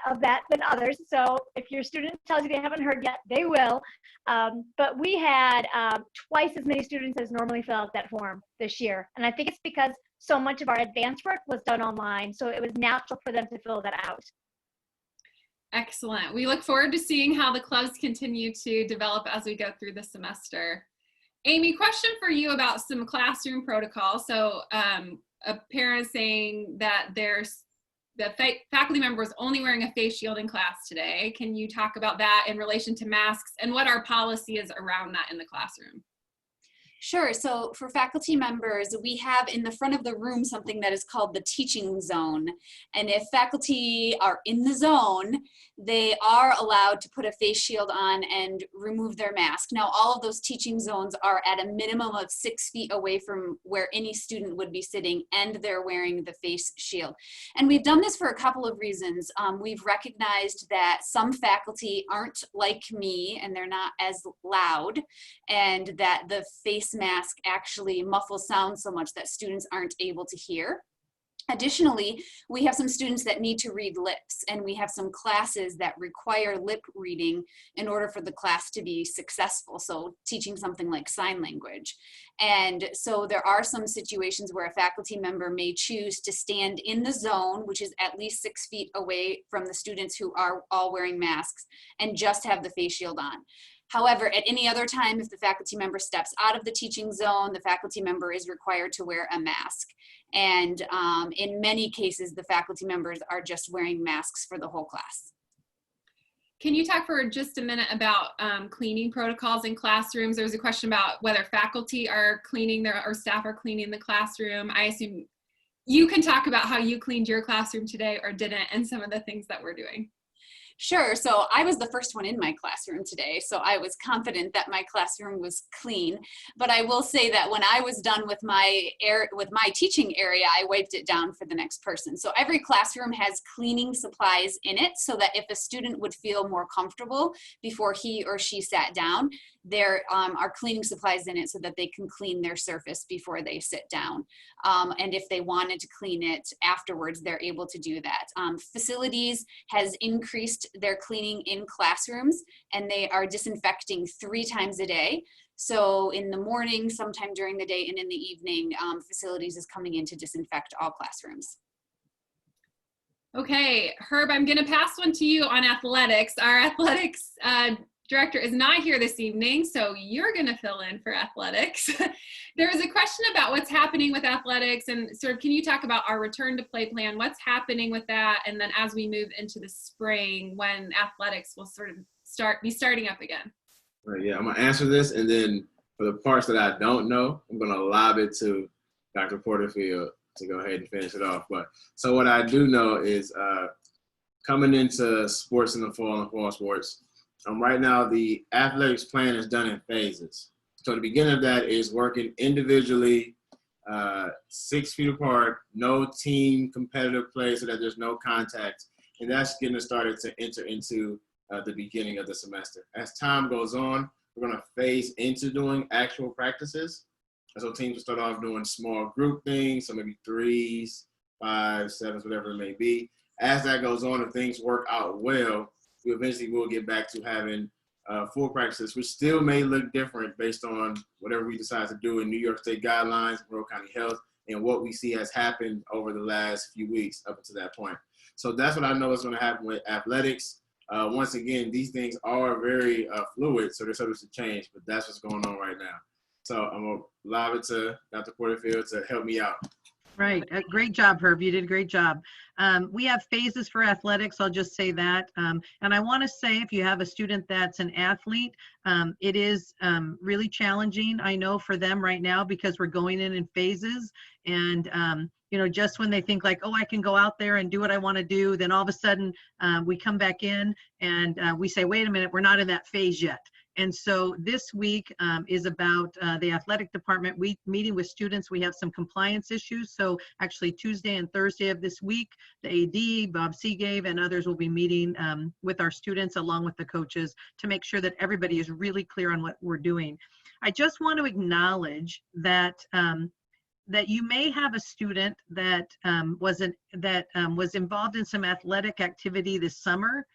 others. So if your student tells you they haven't heard yet, they will. But we had twice as many students as normally fill out that form this year. And I think it's because so much of our advanced work was done online. So it was natural for them to fill that out. Excellent. We look forward to seeing how the clubs continue to develop as we go through the semester. Amy, question for you about some classroom protocols. So a parent saying that the faculty member is only wearing a face shield in class today. Can you talk about that in relation to masks and what our policy is around that in the classroom? Sure. So for faculty members, we have in the front of the room something that is called the teaching zone. And if faculty are in the zone, they are allowed to put a face shield on and remove their mask. Now, all of those teaching zones are at a minimum of 6 feet away from where any student would be sitting, and they're wearing the face shield. And we've done this for a couple of reasons. We've recognized that some faculty aren't like me and they're not as loud, and that the face mask actually muffles sound so much that students aren't able to hear. Additionally, we have some students that need to read lips, and we have some classes that require lip reading in order for the class to be successful. So teaching something like sign language. And so there are some situations where a faculty member may choose to stand in the zone, which is at least 6 feet away from the students who are all wearing masks, and just have the face shield on. However, at any other time, if the faculty member steps out of the teaching zone, the faculty member is required to wear a mask. And in many cases, the faculty members are just wearing masks for the whole class. Can you talk for just a minute about cleaning protocols in classrooms? There was a question about whether faculty are cleaning or staff are cleaning the classroom. I assume you can talk about how you cleaned your classroom today or didn't, and some of the things that we're doing. Sure. So I was the first one in my classroom today, so I was confident that my classroom was clean. But I will say that when I was done with my teaching area, I wiped it down for the next person. So every classroom has cleaning supplies in it, so that if a student would feel more comfortable before he or she sat down, there are cleaning supplies in it so that they can clean their surface before they sit down. And if they wanted to clean it afterwards, they're able to do that. Facilities has increased their cleaning in classrooms, and they are disinfecting 3 times a day. So in the morning, sometime during the day, and in the evening, facilities is coming in to disinfect all classrooms. Okay, Herb, I'm gonna pass one to you on athletics. Our athletics director is not here this evening, so you're gonna fill in for athletics. There was a question about what's happening with athletics, and sort of, can you talk about our return to play plan, what's happening with that, and then as we move into the spring, when athletics will sort of be starting up again. Right, yeah, I'm gonna answer this, and then for the parts that I don't know, I'm gonna lob it to Dr. Porterfield to go ahead and finish it off. But so what I do know is coming into sports in the fall and fall sports, right now the athletics plan is done in phases. So the beginning of that is working individually, 6 feet apart, no team competitive play so that there's no contact, and that's getting started to enter into the beginning of the semester. As time goes on, we're going to phase into doing actual practices. And so teams will start off doing small group things, so maybe 3s, 5s, 7s, whatever it may be. As that goes on, if things work out well, we eventually will get back to having full practices, which still may look different based on whatever we decide to do in New York State guidelines, Monroe County Health, and what we see has happened over the last few weeks up until that point. So that's what I know is going to happen with athletics. Once again, these things are very fluid, so they're subject to change, but that's what's going on right now. So I'm going to lob it to Dr. Porterfield to help me out. Right. Great job, Herb. You did a great job. We have phases for athletics. I'll just say that. And I want to say, if you have a student that's an athlete, it is really challenging, I know, for them right now, because we're going in phases. And, you know, just when they think like, oh, I can go out there and do what I want to do, then all of a sudden we come back in and we say, wait a minute, we're not in that phase yet. And so this week is about the athletic department meeting with students. We have some compliance issues. So actually Tuesday and Thursday of this week, the AD, Bob Seagave, and others will be meeting with our students along with the coaches to make sure that everybody is really clear on what we're doing. I just want to acknowledge that that you may have a student that was involved in some athletic activity this summer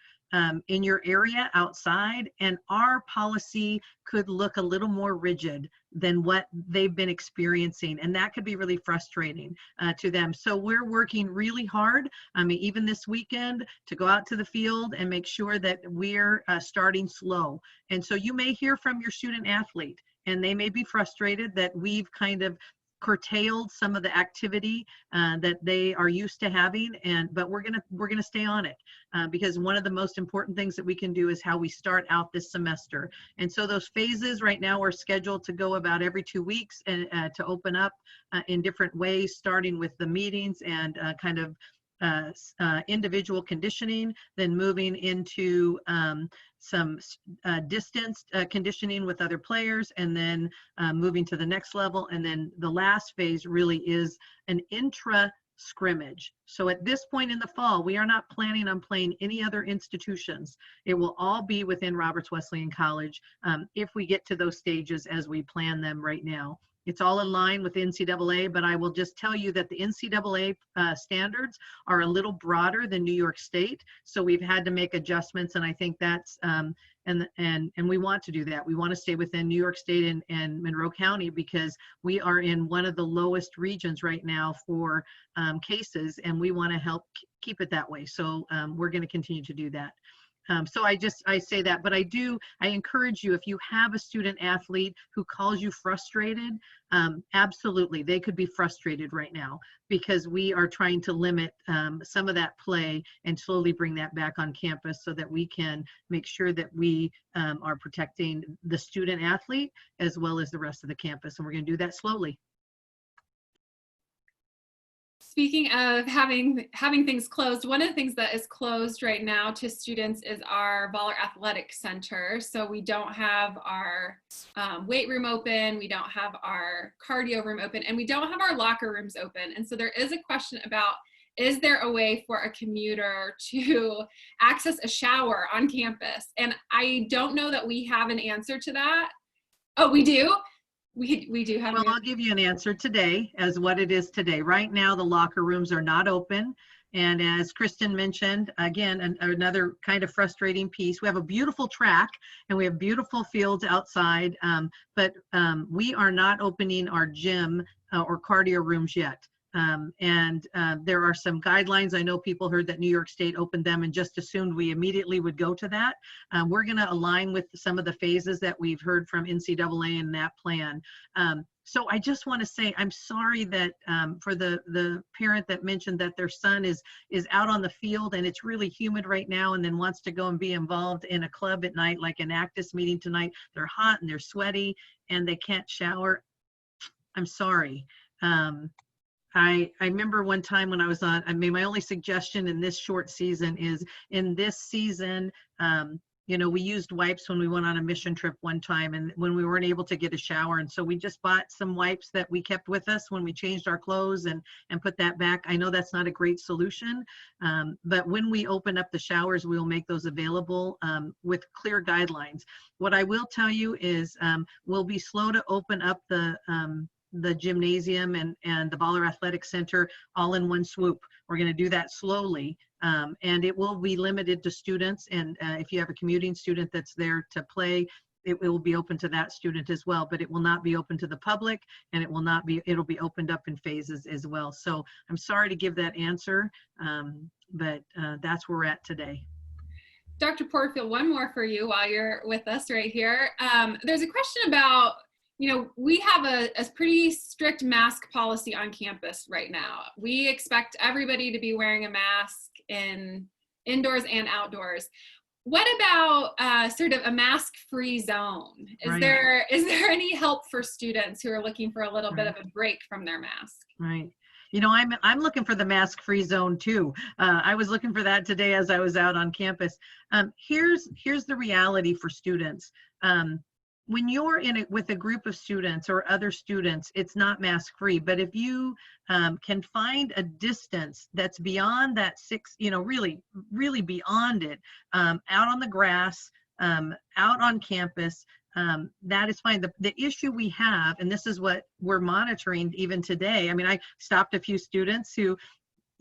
in your area outside, and our policy could look a little more rigid than what they've been experiencing, and that could be really frustrating to them. So we're working really hard, even this weekend, to go out to the field and make sure that we're starting slow. And so you may hear from your student athlete, and they may be frustrated that we've kind of curtailed some of the activity that they are used to having, but we're gonna stay on it because one of the most important things that we can do is how we start out this semester. And so those phases right now are scheduled to go about every 2 weeks and to open up in different ways, starting with the meetings and kind of individual conditioning, then moving into some distanced conditioning with other players, and then moving to the next level. And then the last phase really is an intra scrimmage. So at this point in the fall, we are not planning on playing any other institutions. It will all be within Roberts Wesleyan College if we get to those stages as we plan them right now. It's all in line with NCAA, but I will just tell you that the NCAA standards are a little broader than New York State. So we've had to make adjustments, and I think that's, and we want to do that. We want to stay within New York State and Monroe County, because we are in one of the lowest regions right now for cases, and we want to help keep it that way. So we're going to continue to do that. So I say that, but I encourage you, if you have a student athlete who calls you frustrated, absolutely, they could be frustrated right now, because we are trying to limit some of that play and slowly bring that back on campus so that we can make sure that we are protecting the student athlete as well as the rest of the campus. And we're going to do that slowly. Speaking of having things closed, one of the things that is closed right now to students is our Baller Athletic Center. So we don't have our weight room open, we don't have our cardio room open, and we don't have our locker rooms open. And so there is a question about is there a way for a commuter to access a shower on campus? And I don't know that we have an answer to that. Oh, we do? We do have Well, an I'll give you an answer today as what it is today. Right now, the locker rooms are not open. And as Kristen mentioned, again, another kind of frustrating piece. We have a beautiful track and we have beautiful fields outside, but we are not opening our gym or cardio rooms yet. There are some guidelines. I know people heard that New York State opened them and just assumed we immediately would go to that. We're going to align with some of the phases that we've heard from NCAA in that plan. So I just want to say, I'm sorry that for the parent that mentioned that their son is out on the field and it's really humid right now and then wants to go and be involved in a club at night, like an Actus meeting tonight. They're hot and they're sweaty and they can't shower. I'm sorry. I remember one time when I was on, I mean, my only suggestion in this short season is in this season, you know, we used wipes when we went on a mission trip one time and when we weren't able to get a shower. And so we just bought some wipes that we kept with us when we changed our clothes and put that back. I know that's not a great solution, but when we open up the showers, we'll make those available with clear guidelines. What I will tell you is we'll be slow to open up the gymnasium and the Baller Athletic Center all in one swoop. We're going to do that slowly, and it will be limited to students. And if you have a commuting student that's there to play, it will be open to that student as well, but it will not be open to the public, and it'll be opened up in phases as well. So I'm sorry to give that answer, but that's where we're at today. Dr. Porterfield, one more for you while you're with us right here. There's a question about, you know, we have a pretty strict mask policy on campus right now. We expect everybody to be wearing a mask indoors and outdoors. What about sort of a mask-free zone? Is there any help for students who are looking for a little bit of a break from their mask? Right. You know, I'm looking for the mask-free zone too. I was looking for that today as I was out on campus. Here's the reality for students. When you're in it with a group of students or other students, it's not mask-free. But if you can find a distance that's beyond that 6, you know, really beyond it, out on the grass, out on campus, that is fine. The issue we have, and this is what we're monitoring even today. I mean, I stopped a few students who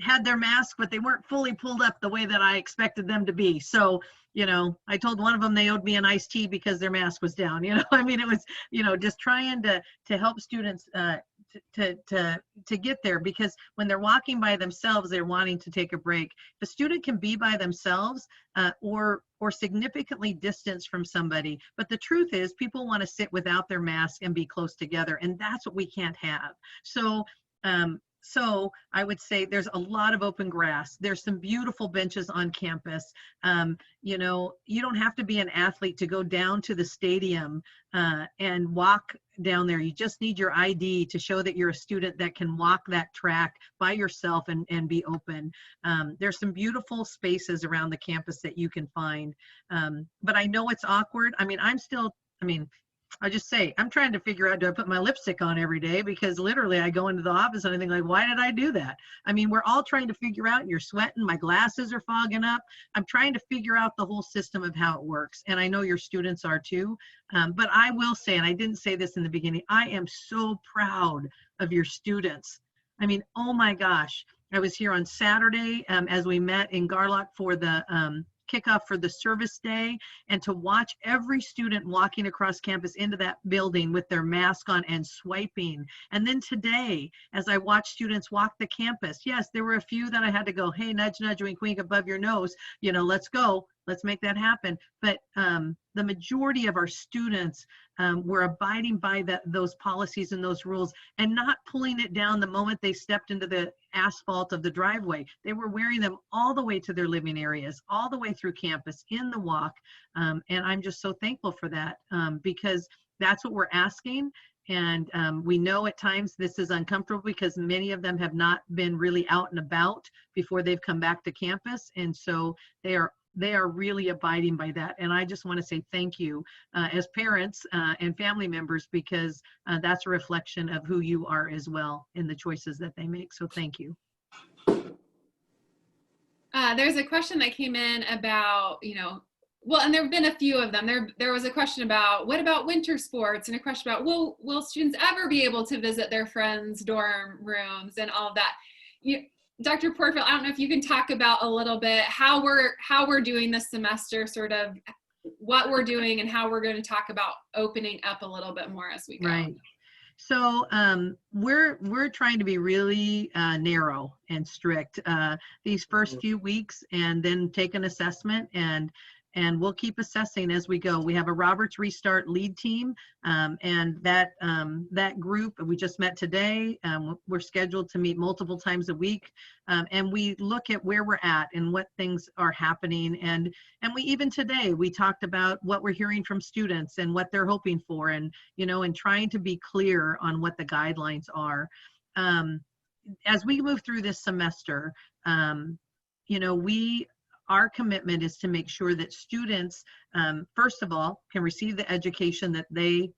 had their mask, but they weren't fully pulled up the way that I expected them to be. So, you know, I told one of them they owed me an iced tea because their mask was down. You know, I mean, it was, you know, just trying to help students to get there, because when they're walking by themselves, they're wanting to take a break. The student can be by themselves or significantly distanced from somebody. But the truth is, people want to sit without their mask and be close together, and that's what we can't have. So I would say there's a lot of open grass. There's some beautiful benches on campus. You know, you don't have to be an athlete to go down to the stadium and walk down there. You just need your ID to show that you're a student that can walk that track by yourself and be open. There's some beautiful spaces around the campus that you can find. But I know it's awkward. I mean, I just say, I'm trying to figure out, do I put my lipstick on every day? Because literally I go into the office and I think, like, why did I do that? I mean, we're all trying to figure out, you're sweating, my glasses are fogging up. I'm trying to figure out the whole system of how it works. And I know your students are too. But I will say, and I didn't say this in the beginning, I am so proud of your students. I mean, oh my gosh. I was here on Saturday as we met in Garlock for the kickoff for the service day, and to watch every student walking across campus into that building with their mask on and swiping. And then today, as I watched students walk the campus, yes, there were a few that I had to go, hey, nudge, nudge, wink, wink above your nose, you know, let's go, let's make that happen. But the majority of our students were abiding by those policies and those rules and not pulling it down the moment they stepped into the asphalt of the driveway. They were wearing them all the way to their living areas, all the way through campus, in the walk. And I'm just so thankful for that because that's what we're asking. And we know at times this is uncomfortable because many of them have not been really out and about before they've come back to campus. And so they are really abiding by that. And I just want to say thank you as parents and family members, because that's a reflection of who you are as well in the choices that they make. So thank you. There's a question that came in about, well, and there have been a few of them. There was a question about, what about winter sports? And a question about, will students ever be able to visit their friends' dorm rooms and all of that? Dr. Porterfield, I don't know if you can talk about a little bit how we're doing this semester, sort of what we're doing and how we're going to talk about opening up a little bit more as we go. Right. So we're trying to be really narrow and strict these first few weeks, and then take an assessment, and we'll keep assessing as we go. We have a Roberts Restart lead team, and that group, we just met today. We're scheduled to meet multiple times a week, and we look at where we're at and what things are happening. And we, even today, we talked about what we're hearing from students and what they're hoping for, and and trying to be clear on what the guidelines are. As we move through this semester, our commitment is to make sure that students, first of all, can receive the education that they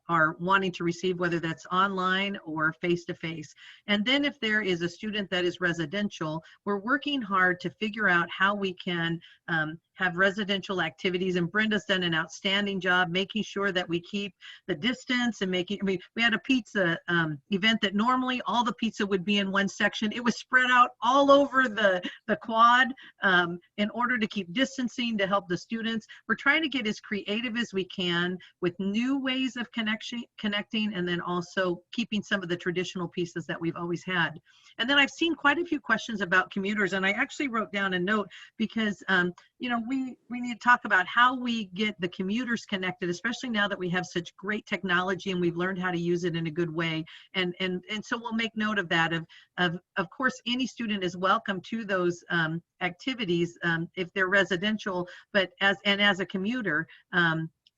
are wanting to receive, whether that's online or face-to-face. And then if there is a student that is residential, we're working hard to figure out how we can have residential activities. And Brenda's done an outstanding job making sure that we keep the distance and we had a pizza event that normally all the pizza would be in one section. It was spread out all over the quad in order to keep distancing, to help the students. We're trying to get as creative as we can with new ways of connecting, and then also keeping some of the traditional pieces that we've always had. And then I've seen quite a few questions about commuters, and I actually wrote down a note because we need to talk about how we get the commuters connected, especially now that we have such great technology and we've learned how to use it in a good way. And so we'll make note of that. Of course, any student is welcome to those activities if they're residential, but as a commuter.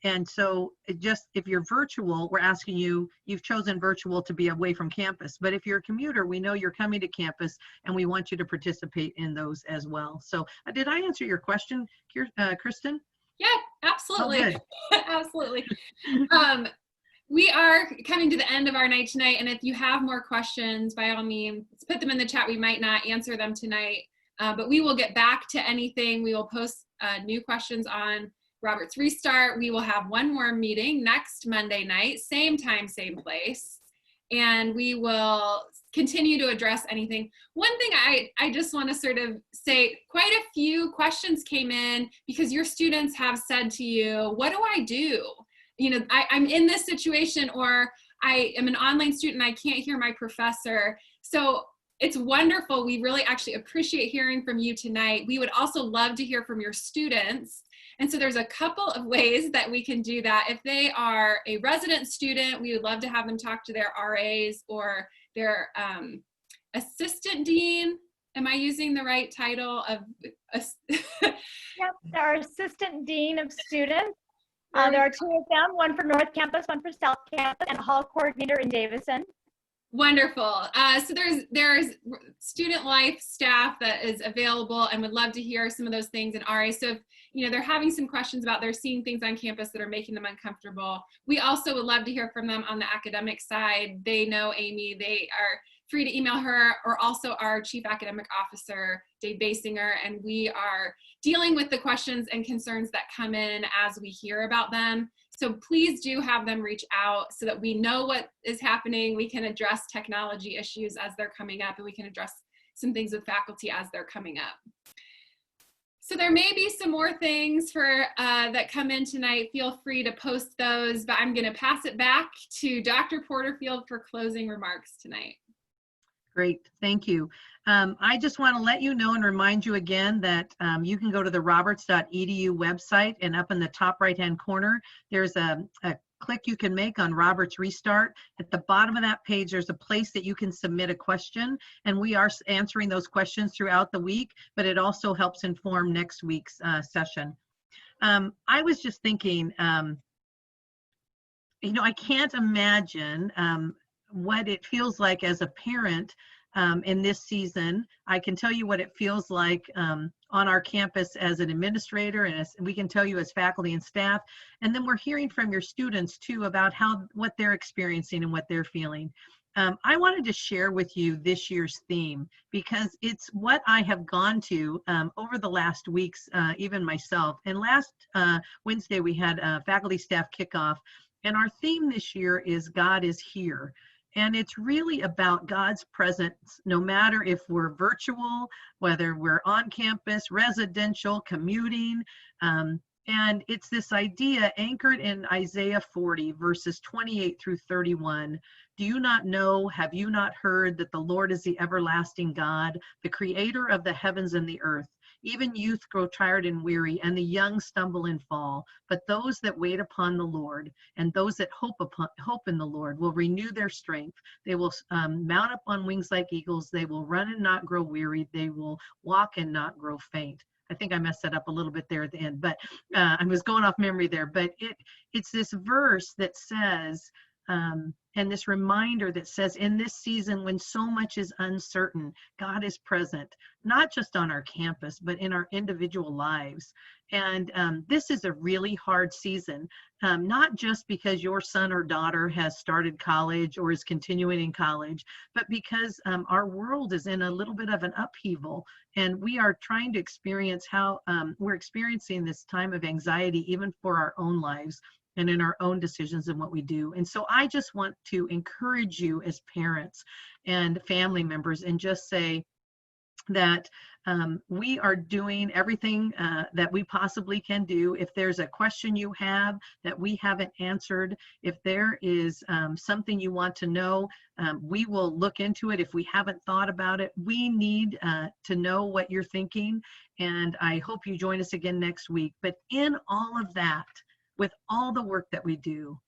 And so if you're virtual, we're asking you've chosen virtual to be away from campus. But if you're a commuter, we know you're coming to campus and we want you to participate in those as well. So did I answer your question, Kristen? Yeah, absolutely. Oh, good. Absolutely. We are coming to the end of our night tonight. And if you have more questions, by all means, put them in the chat. We might not answer them tonight, but we will get back to anything. We will post new questions on Roberts Restart. We will have one more meeting next Monday night, same time, same place, and we will continue to address anything. One thing I just want to sort of say, quite a few questions came in because your students have said to you, what do I do? I'm in this situation, or I am an online student and I can't hear my professor. So it's wonderful. We really actually appreciate hearing from you tonight. We would also love to hear from your students. And so there's a couple of ways that we can do that. If they are a resident student, we would love to have them talk to their RAs or their assistant dean. Am I using the right title of? Yep, our assistant dean of students. There are two of them, one for North Campus, one for South Campus, and a hall coordinator in Davison. Wonderful. So there's student life staff that is available and would love to hear some of those things in RA. So if they're having some questions about, they're seeing things on campus that are making them uncomfortable, we also would love to hear from them on the academic side. They know Amy. They are free to email her, or also our Chief Academic Officer, Dave Basinger, and we are dealing with the questions and concerns that come in as we hear about them. So please do have them reach out so that we know what is happening. We can address technology issues as they're coming up, and we can address some things with faculty as they're coming up. So there may be some more things that come in tonight. Feel free to post those, but I'm going to pass it back to Dr. Porterfield for closing remarks tonight. Great, thank you. I just want to let you know and remind you again that you can go to the roberts.edu website, and up in the top right-hand corner, there's a click you can make on Roberts Restart. At the bottom of that page, there's a place that you can submit a question, and we are answering those questions throughout the week, but it also helps inform next week's session. I was just thinking, I can't imagine what it feels like as a parent in this season. I can tell you what it feels like on our campus as an administrator, and we can tell you as faculty and staff. And then we're hearing from your students too about what they're experiencing and what they're feeling. I wanted to share with you this year's theme because it's what I have gone to over the last weeks, even myself. And last Wednesday, we had a faculty staff kickoff, and our theme this year is God is Here. And it's really about God's presence, no matter if we're virtual, whether we're on campus, residential, commuting. And it's this idea anchored in Isaiah 40, verses 28 through 31. Do you not know, have you not heard that the Lord is the everlasting God, the creator of the heavens and the earth? Even youth grow tired and weary, and the young stumble and fall. But those that wait upon the Lord and those that hope in the Lord will renew their strength. They will mount up on wings like eagles. They will run and not grow weary. They will walk and not grow faint. I think I messed that up a little bit there at the end, but I was going off memory there. But it's this verse that says, and this reminder that says, in this season when so much is uncertain, God is present, not just on our campus, but in our individual lives. And this is a really hard season, not just because your son or daughter has started college or is continuing in college, but because our world is in a little bit of an upheaval, and we are trying to experience how we're experiencing this time of anxiety, even for our own lives and in our own decisions and what we do. And so I just want to encourage you as parents and family members and just say that we are doing everything that we possibly can do. If there's a question you have that we haven't answered, if there is something you want to know, we will look into it. If we haven't thought about it, we need to know what you're thinking. And I hope you join us again next week. But in all of that, with all the work that we do,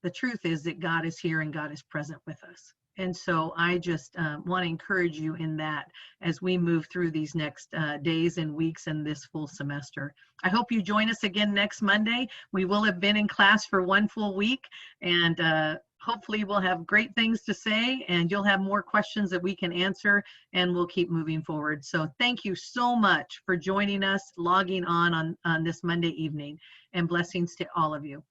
the truth is that God is here and God is present with us. And so I just want to encourage you in that as we move through these next days and weeks and this full semester. I hope you join us again next Monday. We will have been in class for one full week, and hopefully we'll have great things to say, and you'll have more questions that we can answer, and we'll keep moving forward. So thank you so much for joining us, logging on this Monday evening, and blessings to all of you.